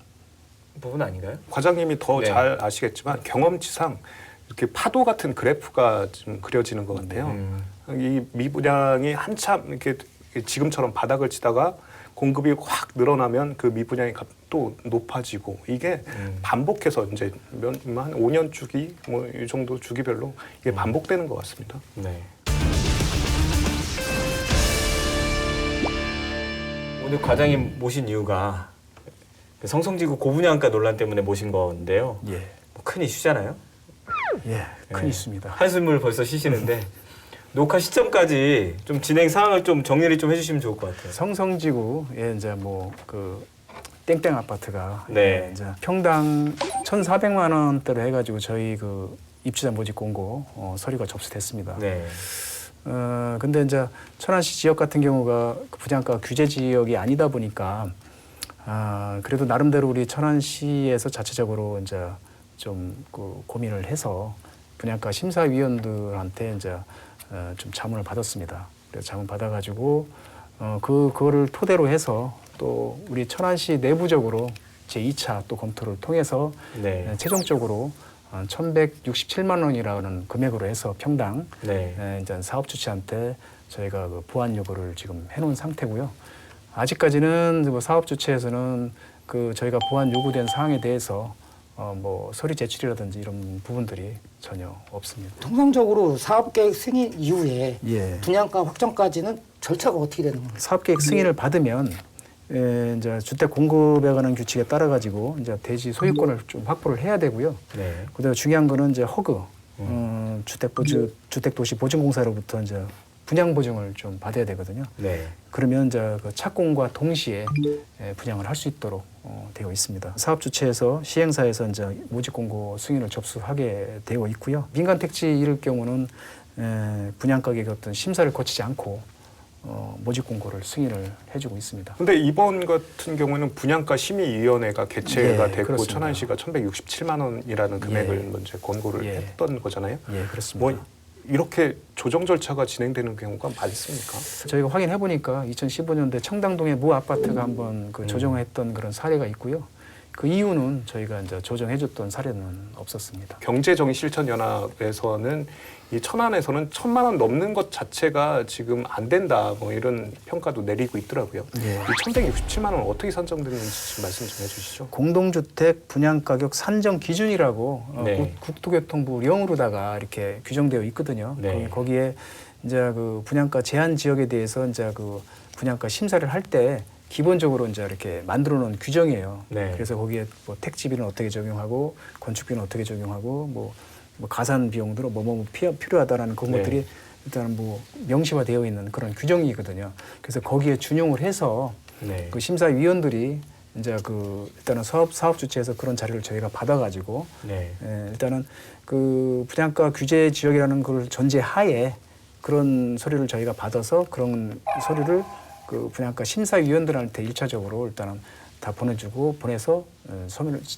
A: 부분 아닌가요?
B: 과장님이 더 잘 아시겠지만 경험치상 이렇게 파도 같은 그래프가 좀 그려지는 것 같아요. 이 미분양이 한참 이렇게 지금처럼 바닥을 치다가 공급이 확 늘어나면 그 미분양이 또 높아지고 이게 반복해서 이제 한 5년 주기 뭐 이 정도 주기별로 이게 반복되는 것 같습니다.
A: 네. 오늘 과장님 모신 이유가 그 성성지구 고분양가 논란 때문에 모신 건데요.
D: 예.
A: 뭐 큰 이슈잖아요.
D: 예, 큰 이슈입니다.
A: 한숨을 벌써 쉬시는데 녹화 시점까지 좀 진행 상황을 좀 정리를 좀 해주시면 좋을 것 같아요.
D: 성성지구에 이제 뭐 그 땡땡 아파트가
A: 네.
D: 이제 평당 1,400만 원대로 해가지고 저희 그 입주자 모집 공고 서류가 접수됐습니다.
A: 네.
D: 근데 이제 천안시 지역 같은 경우가 그 분양가 규제 지역이 아니다 보니까 그래도 나름대로 우리 천안시에서 자체적으로 이제 좀 그 고민을 해서 분양가 심사위원들한테 이제 좀 자문을 받았습니다. 그래서 자문 받아가지고 그거를 토대로 해서 또 우리 천안시 내부적으로 제2차 또 검토를 통해서
A: 네.
D: 최종적으로 1,167만 원이라는 금액으로 해서 평당
A: 네.
D: 이제 사업 주체한테 저희가 그 보완 요구를 지금 해놓은 상태고요. 아직까지는 뭐 사업 주체에서는 그 저희가 보완 요구된 사항에 대해서 뭐 서류 제출이라든지 이런 부분들이 전혀 없습니다.
C: 통상적으로 사업계획 승인 이후에
D: 예.
C: 분양가 확정까지는 절차가 어떻게 되는 겁니까?
D: 사업계획 승인을 받으면 이제 주택 공급에 관한 규칙에 따라 가지고 이제 대지 소유권을 좀 확보를 해야 되고요.
A: 네.
D: 그다음에 중요한 거는 이제 허그 주택도시보증공사로부터 이제 분양 보증을 좀 받아야 되거든요.
A: 네.
D: 그러면 이제 그 착공과 동시에 분양을 할 수 있도록 되어 있습니다. 사업 주체에서 시행사에서 이제 모집 공고 승인을 접수하게 되어 있고요. 민간 택지 이럴 경우는 분양 가격의 어떤 심사를 거치지 않고 모집 공고를 승인을 해주고 있습니다.
B: 근데 이번 같은 경우는 분양가 심의위원회가 개최가
D: 예,
B: 됐고
D: 그렇습니다.
B: 천안시가 1,167만 원이라는 금액을
D: 예.
B: 먼저 권고를
D: 예.
B: 했던 거잖아요.
D: 예, 그렇습니다.
B: 뭐 이렇게 조정 절차가 진행되는 경우가 많습니까?
D: 저희가 확인해 보니까 2015년도에 청담동의 모 아파트가 한번 그 조정했던 그런 사례가 있고요. 그 이유는 저희가 이제 조정해줬던 사례는 없었습니다.
B: 경제정의실천연합에서는 이 천안에서는 1,000만 원 넘는 것 자체가 지금 안 된다 뭐 이런 평가도 내리고 있더라고요.
D: 예.
B: 이 1,167만 원 어떻게 산정됐는지 좀 말씀 좀 해주시죠.
D: 공동주택 분양가격 산정 기준이라고
A: 네.
D: 국토교통부 령으로다가 이렇게 규정되어 있거든요.
A: 네.
D: 거기에 이제 그 분양가 제한 지역에 대해서 이제 그 분양가 심사를 할 때 기본적으로 이제 이렇게 만들어 놓은 규정이에요.
A: 네.
D: 그래서 거기에 뭐 택지비는 어떻게 적용하고 건축비는 어떻게 적용하고 뭐 가산 비용으로 뭐 필요하다라는 그런
A: 네.
D: 것들이 일단 뭐 명시화되어 있는 그런 규정이거든요. 그래서 거기에 준용을 해서
A: 네.
D: 그 심사위원들이 이제 그 일단은 사업 주체에서 그런 자료를 저희가 받아가지고
A: 네.
D: 일단은 그 분양가 규제 지역이라는 걸 전제하에 그런 서류를 저희가 받아서 그런 서류를 그 분양가 심사위원들한테 일차적으로 일단은 다 보내서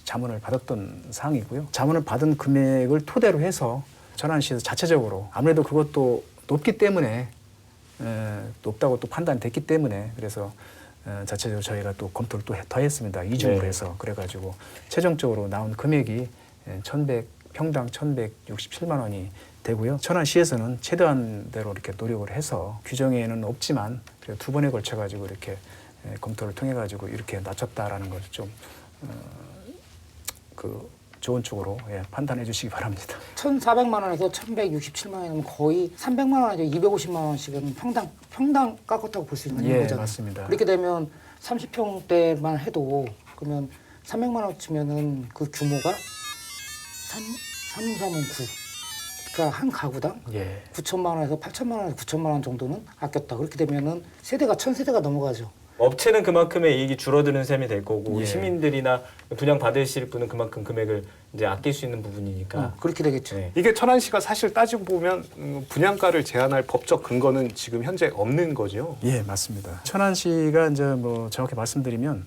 D: 자문을 받았던 사항이고요. 자문을 받은 금액을 토대로 해서 천안시에서 자체적으로 아무래도 그것도 높기 때문에 높다고 또 판단됐기 때문에 그래서 자체적으로 저희가 또 검토를 또 더 했습니다. 이중으로 해서 그래가지고 최종적으로 나온 금액이 평당 1,167만 원이 되고요. 천안시에서는 최대한대로 이렇게 노력을 해서 규정에는 없지만 두 번에 걸쳐 가지고 이렇게 검토를 통해 가지고 이렇게 낮췄다라는 것을 좀 좋은 쪽으로 판단해 주시기 바랍니다.
C: 1,400만 원에서 1,167만 원이면 거의 300만 원에서 250만 원씩은 평당 깎았다고 볼 수 있는 거잖아요.
D: 맞습니다.
C: 그렇게 되면 30평대만 해도 그러면 300만 원 치면은 그 규모가 3, 3, 9. 그러니까 한 가구당 9천만 원에서 8천만 원에서 9천만 원 정도는 아꼈다. 그렇게 되면은 세대가 1,000세대가 넘어가죠.
A: 업체는 그만큼의 이익이 줄어드는 셈이 될 거고 시민들이나 분양 받으실 분은 그만큼 금액을 이제 아낄 수 있는 부분이니까
C: 그렇게 되겠죠.
A: 네.
B: 이게 천안시가 사실 따지고 보면 분양가를 제한할 법적 근거는 지금 현재 없는 거죠.
D: 예, 맞습니다. 천안시가 이제 뭐 정확히 말씀드리면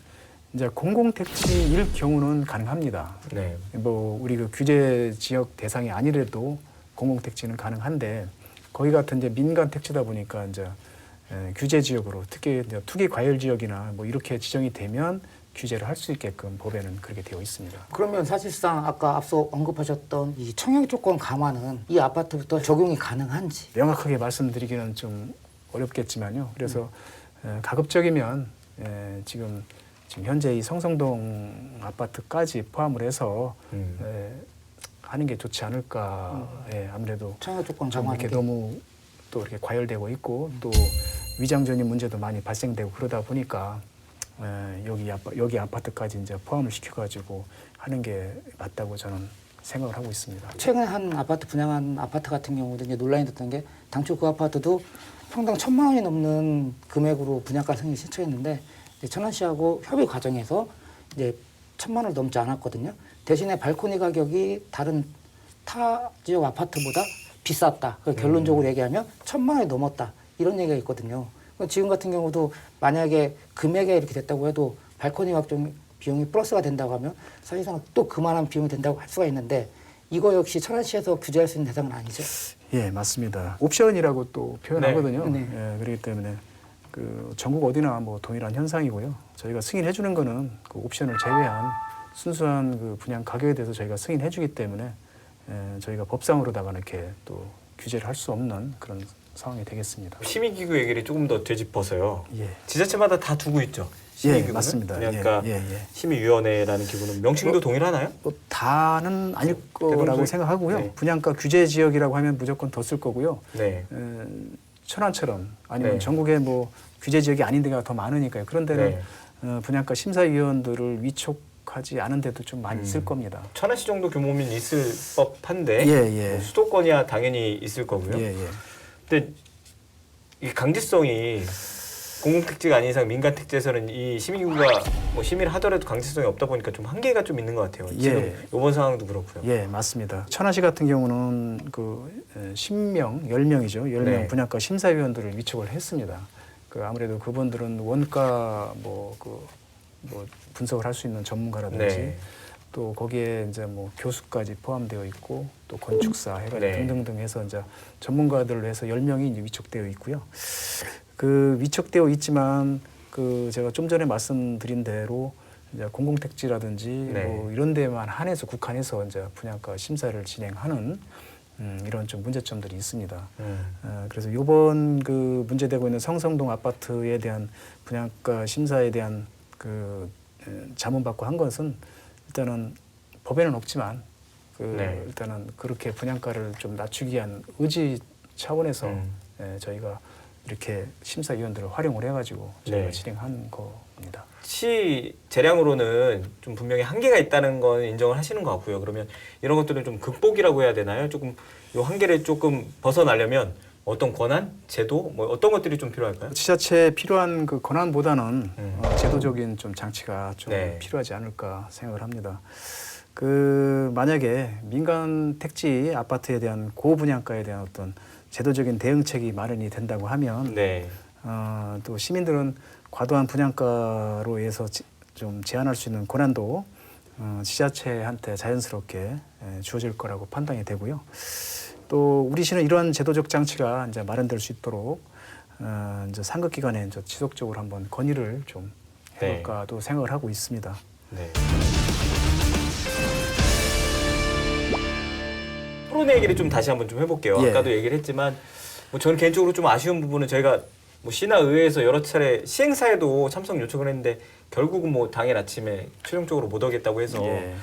D: 이제 공공택지일 경우는 가능합니다.
A: 네.
D: 뭐 우리 그 규제 지역 대상이 아니래도 공공택지는 가능한데 거기 같은 이제 민간 택지다 보니까 이제 규제 지역으로 특히 이제 투기 과열 지역이나 뭐 이렇게 지정이 되면 규제를 할 수 있게끔 법에는 그렇게 되어 있습니다.
C: 그러면 사실상 아까 앞서 언급하셨던 이 청약 조건 강화는 이 아파트부터 적용이 가능한지
D: 명확하게 말씀드리기는 좀 어렵겠지만요. 그래서 가급적이면 지금 현재 이 성성동 아파트까지 포함을 해서 하는 게 좋지 않을까. 아무래도
C: 청약 조건
D: 좀
C: 강화하는
D: 이렇게
C: 게
D: 너무 또 이렇게 과열되고 있고 또 위장전입 문제도 많이 발생되고 그러다 보니까 여기 아파트까지 이제 포함을 시켜가지고 하는 게 맞다고 저는 생각을 하고 있습니다.
C: 최근에 한 아파트 분양한 아파트 같은 경우도 이제 논란이 됐던 게 당초 그 아파트도 평당 1,000만 원이 넘는 금액으로 분양가 승인 신청했는데 이제 천안시하고 협의 과정에서 이제 1,000만 원을 넘지 않았거든요. 대신에 발코니 가격이 다른 타 지역 아파트보다 비쌌다. 결론적으로 얘기하면 1,000만 원이 넘었다. 이런 얘기가 있거든요. 지금 같은 경우도 만약에 금액이 이렇게 됐다고 해도 발코니 확정 비용이 플러스가 된다고 하면 사실상 또 그만한 비용이 된다고 할 수가 있는데 이거 역시 천안시에서 규제할 수 있는 대상은 아니죠.
D: 예, 맞습니다. 옵션이라고 또 표현하거든요.
C: 네.
D: 그렇기 때문에 그 전국 어디나 뭐 동일한 현상이고요. 저희가 승인해 주는 거는 그 옵션을 제외한 순수한 그 분양 가격에 대해서 저희가 승인해 주기 때문에 저희가 법상으로다가 이렇게 또 규제를 할 수 없는 그런 상황이 되겠습니다.
A: 심의기구 얘기를 조금 더 되짚어서요.
D: 예.
A: 지자체마다 다 두고 있죠. 심의기구는?
D: 맞습니다.
A: 분양가
D: 예.
A: 심의위원회라는 기구는 명칭도 동일하나요?
D: 뭐 다는 아닐 거라고
A: 대동소이?
D: 생각하고요.
A: 네.
D: 분양가 규제 지역이라고 하면 무조건 더 쓸 거고요.
A: 네.
D: 천안처럼 아니면
A: 네.
D: 전국에 뭐 규제 지역이 아닌 데가 더 많으니까요. 그런 데는
A: 네.
D: 분양가 심사위원들을 위촉하지 않은 데도 좀 많이 있을 겁니다.
A: 천안시 정도 규모면 있을 법한데
D: 예.
A: 뭐 수도권이야 당연히 있을 거고요.
D: 예.
A: 근데 이 강제성이 공공택지가 아닌 이상 민간택지에서는 이 심의기구가 뭐 심의를 하더라도 강제성이 없다 보니까 좀 한계가 좀 있는 것 같아요. 지금 이번 상황도 그렇고요.
D: 예, 맞습니다. 천안시 같은 경우는 그 10명, 10명이죠. 10명
A: 네.
D: 분양가 심사위원들을 위촉을 했습니다. 그 아무래도 그분들은 원가 뭐 분석을 할 수 있는 전문가라든지
A: 네.
D: 또 거기에 이제 뭐 교수까지 포함되어 있고 또 건축사 해가지고
A: 네.
D: 등등등 해서 이제 전문가들로 해서 10명이 이제 위촉되어 있고요. 그 위촉되어 있지만 그 제가 좀 전에 말씀드린 대로 이제 공공택지라든지
A: 네.
D: 뭐 이런 데만 한해서 이제 분양가 심사를 진행하는 이런 좀 문제점들이 있습니다. 그래서 이번 그 문제되고 있는 성성동 아파트에 대한 분양가 심사에 대한 그 자문받고 한 것은 일단은 법에는 없지만
A: 네.
D: 일단은 그렇게 분양가를 좀 낮추기 위한 의지 차원에서 저희가 이렇게 심사위원들을 활용을 해가지고 저희가
A: 네.
D: 진행한 겁니다.
A: 시 재량으로는 좀 분명히 한계가 있다는 건 인정을 하시는 것 같고요. 그러면 이런 것들은 좀 극복이라고 해야 되나요? 조금 이 한계를 조금 벗어나려면 어떤 권한, 제도, 뭐 어떤 것들이 좀 필요할까요?
D: 지자체에 필요한 그 권한보다는 제도적인 좀 장치가 좀
A: 네.
D: 필요하지 않을까 생각을 합니다. 그 만약에 민간 택지 아파트에 대한 고분양가에 대한 어떤 제도적인 대응책이 마련이 된다고 하면
A: 네.
D: 또 시민들은 과도한 분양가로 인해서 좀 제한할 수 있는 권한도 지자체한테 자연스럽게 주어질 거라고 판단이 되고요. 또 우리 시는 이러한 제도적 장치가 이제 마련될 수 있도록 이제 상급 기관에 이제 지속적으로 한번 건의를 좀 해볼까도 생각을 하고 있습니다.
A: 네. 토론회 얘기를 좀 다시 한번 좀 해볼게요.
D: 예.
A: 아까도 얘기를 했지만 뭐 저는 개인적으로 좀 아쉬운 부분은 저희가 뭐 시나 의회에서 여러 차례 시행사에도 참석 요청을 했는데 결국은 뭐 당일 아침에 최종적으로 못 오겠다고 해서
D: 예.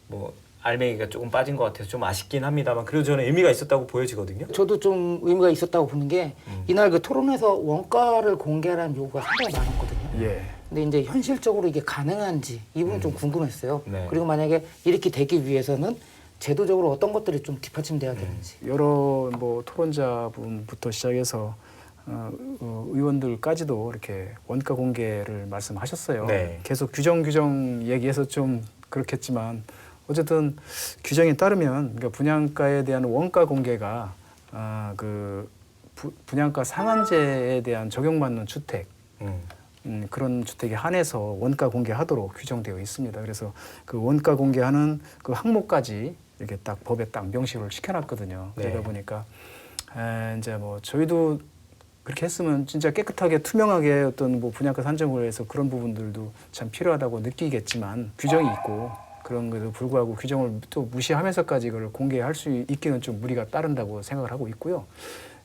A: 뭐 알맹이가 조금 빠진 것 같아서 좀 아쉽긴 합니다만 그래도 저는 의미가 있었다고 보여지거든요.
C: 저도 좀 의미가 있었다고 보는 게 이날 그 토론에서 원가를 공개하라는 요구가 상당히 많았거든요.
D: 예.
C: 근데 이제 현실적으로 이게 가능한지 이 부분 좀 궁금했어요.
A: 네.
C: 그리고 만약에 이렇게 되기 위해서는 제도적으로 어떤 것들이 좀 뒷받침돼야 되는지.
D: 여러 뭐 토론자분부터 시작해서 의원들까지도 이렇게 원가 공개를 말씀하셨어요.
A: 네.
D: 계속 규정 얘기해서 좀 그렇겠지만 어쨌든 규정에 따르면 그러니까 분양가에 대한 원가 공개가 분양가 상한제에 대한 적용받는 주택 그런 주택에 한해서 원가 공개하도록 규정되어 있습니다. 그래서 그 원가 공개하는 그 항목까지 이렇게 딱 법에 딱 명시를 시켜놨거든요. 그러다
A: 네.
D: 보니까 이제 뭐 저희도 그렇게 했으면 진짜 깨끗하게 투명하게 어떤 뭐 분양가 산정을 해서 그런 부분들도 참 필요하다고 느끼겠지만 규정이 있고 그런 것에도 불구하고 규정을 또 무시하면서까지 이걸 공개할 수 있기는 좀 무리가 따른다고 생각을 하고 있고요.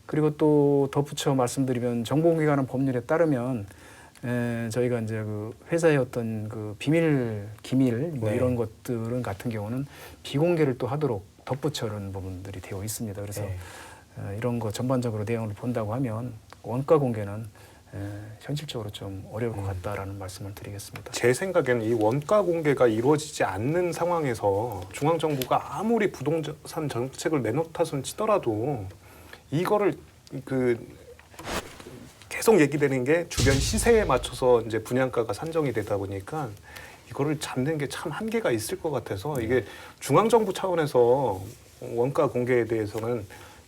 D: 그리고 또 덧붙여 말씀드리면 정보공개관한 법률에 따르면 저희가 이제 그 회사의 어떤 그 기밀 뭐
A: 네.
D: 이런 것들은 같은 경우는 비공개를 또 하도록 덧붙여 이런 부분들이 되어 있습니다. 그래서
A: 네.
D: 이런 거 전반적으로 내용을 본다고 하면 원가 공개는 현실적으로 좀 어려울 것 같다라는 말씀을 드리겠습니다.
B: 제 생각에는 이 원가 공개가 이루어지지 않는 상황에서 중앙정부가 아무리 부동산 정책을 내놓다손 치더라도 이거를 계속 얘기되는 게 주변 시세에 맞춰서 이제 분양가가 산정이 되다 보니까 이거를 잡는 게 참 한계가 있을 것 같아서 이게 중앙정부 차원에서 원가 공개에 대해서는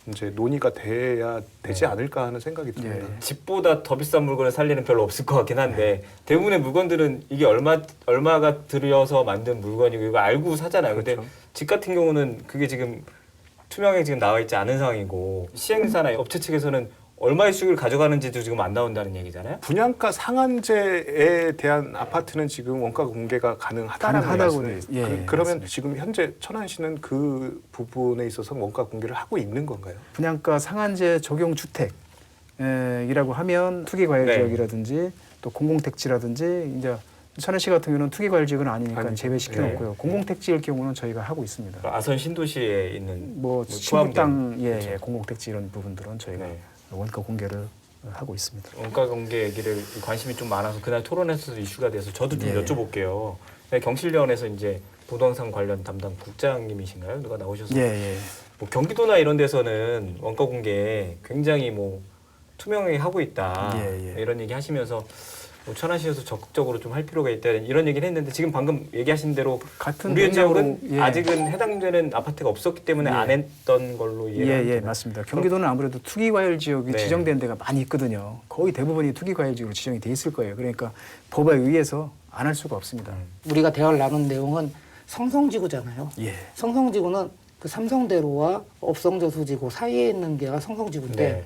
B: 이제 논의가 돼야 되지 않을까 하는 생각이 듭니다.
D: 예.
A: 집보다 더 비싼 물건을 살 일은 별로 없을 것 같긴 한데 대부분의 물건들은 이게 얼마가 들여서 만든 물건이고 이거 알고 사잖아요. 근데
B: 그렇죠.
A: 집 같은 경우는 그게 지금 투명하게 지금 나와 있지 않은 상황이고 시행사나 업체 측에서는 얼마의 수익을 가져가는지도 지금 안 나온다는 얘기잖아요.
B: 분양가 상한제에 대한 아파트는 지금 원가 공개가 가능하다는
D: 가능하다고
B: 말씀이에요.
D: 예,
B: 그러면
D: 맞습니다.
B: 지금 현재 천안시는 그 부분에 있어서 원가 공개를 하고 있는 건가요?
D: 분양가 상한제 적용 주택이라고 하면 투기과열
A: 네.
D: 지역이라든지 또 공공택지라든지 이제 천안시 같은 경우는 투기과열 지역은 아니니까
B: 아니죠.
D: 제외시켜놓고요.
A: 네.
D: 공공택지일 경우는 저희가 하고 있습니다.
A: 아선 신도시에 있는
D: 뭐
A: 포함된.
D: 신분당
A: 그렇죠.
D: 공공택지 이런 부분들은 저희가
A: 네.
D: 원가 공개를 하고 있습니다.
A: 원가 공개 얘기를 관심이 좀 많아서 그날 토론에서도 이슈가 돼서 저도 좀
D: 예.
A: 여쭤볼게요. 경실련에서 이제 부동산 관련 담당 국장님이신가요? 누가 나오셔서
D: 예.
A: 뭐 경기도나 이런 데서는 원가 공개 굉장히 뭐 투명하게 하고 있다
D: 예.
A: 이런 얘기 하시면서 뭐 천안시에서 적극적으로 좀 할 필요가 있다 이런 얘기를 했는데 지금 방금 얘기하신 대로
D: 같은
A: 우리의 지역은
D: 예.
A: 아직은 해당되는 아파트가 없었기 때문에
D: 예.
A: 안 했던 걸로 이해를
D: 예,
A: 하면
D: 맞습니다. 경기도는 아무래도 투기과열 지역이
A: 네.
D: 지정된 데가 많이 있거든요. 거의 대부분이 투기과열 지역으로 지정이 돼 있을 거예요. 그러니까 법에 의해서 안 할 수가 없습니다.
C: 우리가 대화를 나눈 내용은 성성지구잖아요.
D: 예.
C: 성성지구는 그 삼성대로와 업성저수지구 사이에 있는 데가 성성지구인데
A: 네.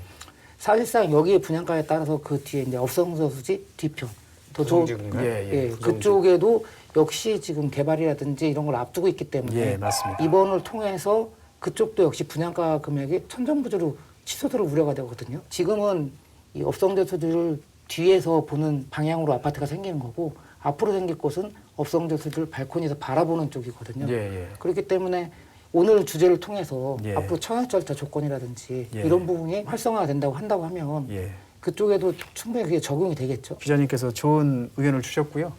C: 사실상 여기에 분양가에 따라서 그 뒤에 이제 업성저수지 뒤편 더 좋은
A: 부성지구인가요?
C: 예, 그쪽에도 역시 지금 개발이라든지 이런 걸 앞두고 있기 때문에
D: 예, 맞습니다.
C: 이번을 통해서 그쪽도 역시 분양가 금액이 천정부지로 치솟을 우려가 되거든요. 지금은 이 업성저수지를 뒤에서 보는 방향으로 아파트가 생기는 거고 앞으로 생길 곳은 업성저수지를 발코니에서 바라보는 쪽이거든요.
D: 예.
C: 그렇기 때문에 오늘 주제를 통해서
D: 예.
C: 앞으로 청약 절차 조건이라든지
D: 예.
C: 이런 부분이 활성화가 된다고 한다고 하면
D: 예.
C: 그쪽에도 충분히 그게 적용이 되겠죠.
D: 기자님께서 좋은 의견을 주셨고요.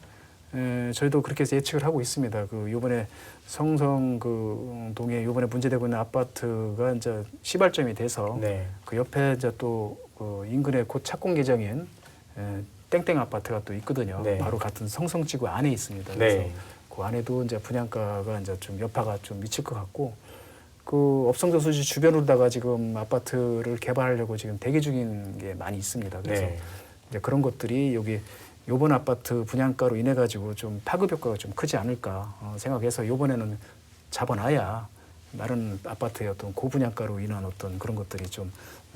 D: 저희도 그렇게 해서 예측을 하고 있습니다. 그 이번에 성성 그 동에 이번에 문제되고 있는 아파트가 이제 시발점이 돼서
A: 네.
D: 그 옆에 이제 또 그 인근에 곧 착공 예정인 땡땡 아파트가 또 있거든요.
A: 네.
D: 바로 같은 성성지구 안에 있습니다. 그래서
A: 네.
D: 그 안에도 이제 분양가가 이제 좀 여파가 좀 미칠 것 같고 그 업성도 수지 주변으로다가 지금 아파트를 개발하려고 지금 대기 중인 게 많이 있습니다. 그래서
F: 네.
D: 이제 그런 것들이 여기 요번 아파트 분양가로 인해 가지고 좀 파급 효과가 좀 크지 않을까 생각해서 요번에는 잡아놔야 다른 아파트의 어떤 고분양가로 인한 어떤 그런 것들이 좀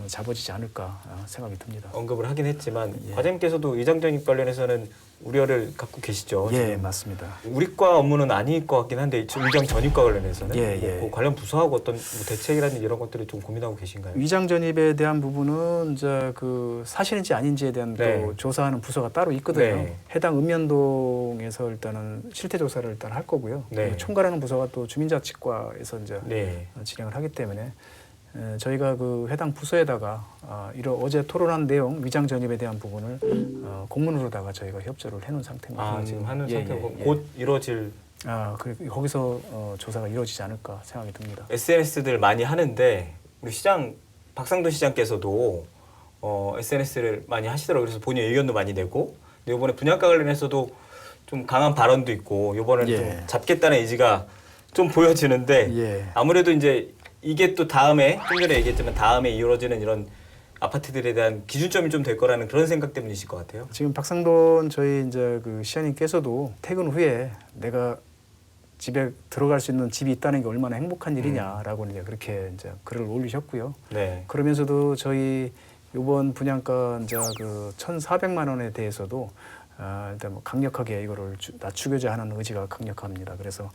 D: 잡아지지 않을까 생각이 듭니다.
F: 언급을 하긴 했지만 과장님께서도 위장 전입 관련해서는 우려를 갖고 계시죠?
D: 예,
F: 지금?
D: 맞습니다.
F: 우리과 업무는 아닐 것 같긴 한데 위장 전입과 관련해서는
D: 예.
F: 그 관련 부서하고 어떤 뭐 대책이라든지 이런 것들을 좀 고민하고 계신가요?
D: 위장 전입에 대한 부분은 이제 그 사실인지 아닌지에 대한
F: 네.
D: 또 조사하는 부서가 따로 있거든요.
F: 네.
D: 해당 읍면동에서 일단은 실태 조사를 일단 할 거고요.
F: 네.
D: 그리고 총괄하는 부서가 또 주민자치과에서 이제
F: 네.
D: 진행을 하기 때문에 저희가 그 해당 부서에다가 어제 토론한 내용 위장 전입에 대한 부분을 공문으로다가 저희가 협조를 해놓은 상태입니다.
F: 지금 하는
D: 예,
F: 상태고
D: 예.
F: 곧 이루어질
D: 거기서 조사가 이루어지지 않을까 생각이 듭니다.
F: SNS들 많이 하는데 우리 시장 박상도 시장께서도 SNS를 많이 하시더라고요. 그래서 본인 의견도 많이 내고 근데 이번에 분양가 관련해서도 좀 강한 발언도 있고 이번에는
D: 예.
F: 좀 잡겠다는 의지가 좀 보여지는데
D: 예.
F: 아무래도 이제 이게 또 다음에 좀 전에 얘기했지만 다음에 이루어지는 이런 아파트들에 대한 기준점이 좀 될 거라는 그런 생각 때문이실 것 같아요.
D: 지금 박상돈 저희 이제 그 시장님께서도 퇴근 후에 내가 집에 들어갈 수 있는 집이 있다는 게 얼마나 행복한 일이냐라고 이제 그렇게 이제 글을 올리셨고요.
F: 네.
D: 그러면서도 저희 이번 분양가 이제 그 1,400만 원에 대해서도 일단 뭐 강력하게 이거를 낮추고자 하는 의지가 강력합니다. 그래서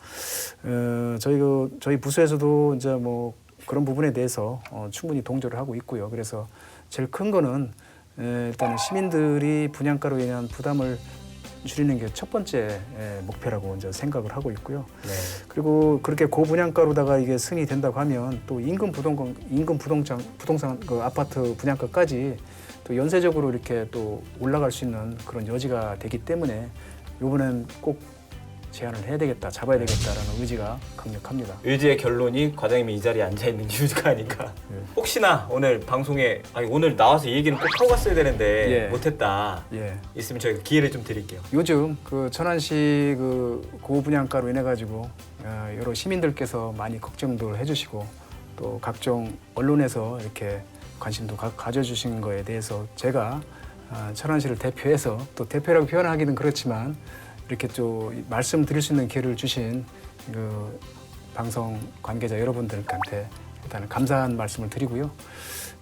D: 저희 부서에서도 이제 뭐 그런 부분에 대해서 충분히 동조를 하고 있고요. 그래서 제일 큰 거는 일단은 시민들이 분양가로 인한 부담을 줄이는 게 첫 번째 목표라고 이제 생각을 하고 있고요.
F: 네.
D: 그리고 그렇게 고분양가로다가 이게 승인이 된다고 하면 또 인근 부동산 그 아파트 분양가까지 또 연쇄적으로 이렇게 또 올라갈 수 있는 그런 여지가 되기 때문에 이번엔 꼭 제한을 해야 되겠다, 잡아야 되겠다라는 의지가 강력합니다.
F: 의지의 결론이 과장님이 이 자리에 앉아 있는 이유가 아닌가. 혹시나 오늘 방송에 오늘 나와서 이 얘기는 꼭 하고 갔어야 되는데
D: 예.
F: 못했다.
D: 예.
F: 있으면 저희가 기회를 좀 드릴게요.
D: 요즘 그 천안시 그 고분양가로 인해 가지고 여러 시민들께서 많이 걱정도 해주시고 또 각종 언론에서 이렇게 관심도 가져주신 거에 대해서 제가 천안시를 대표해서 또 대표라고 표현하기는 그렇지만 이렇게 좀 말씀드릴 수 있는 기회를 주신 그 방송 관계자 여러분들한테 일단 감사한 말씀을 드리고요.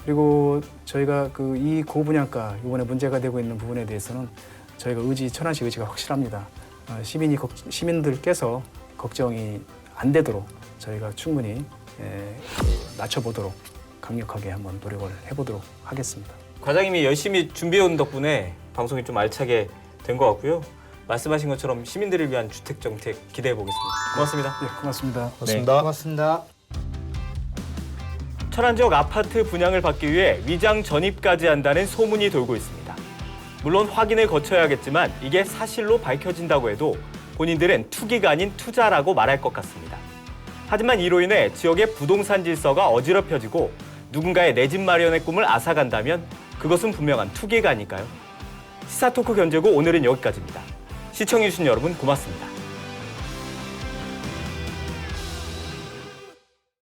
D: 그리고 저희가 그 이 고분양가 이번에 문제가 되고 있는 부분에 대해서는 저희가 천안시 의지가 확실합니다. 시민들께서 걱정이 안 되도록 저희가 충분히 낮춰보도록 강력하게 한번 노력을 해보도록 하겠습니다.
F: 과장님이 열심히 준비해온 덕분에 방송이 좀 알차게 된 것 같고요. 말씀하신 것처럼 시민들을 위한 주택 정책 기대해 보겠습니다. 고맙습니다.
D: 네, 고맙습니다.
B: 고맙습니다.
C: 고맙습니다.
F: 천안 지역 아파트 분양을 받기 위해 위장 전입까지 한다는 소문이 돌고 있습니다. 물론 확인을 거쳐야겠지만 이게 사실로 밝혀진다고 해도 본인들은 투기가 아닌 투자라고 말할 것 같습니다. 하지만 이로 인해 지역의 부동산 질서가 어지럽혀지고 누군가의 내 집 마련의 꿈을 앗아간다면 그것은 분명한 투기가 아닐까요? 시사토크 견제고 오늘은 여기까지입니다. 시청해주신 여러분 고맙습니다.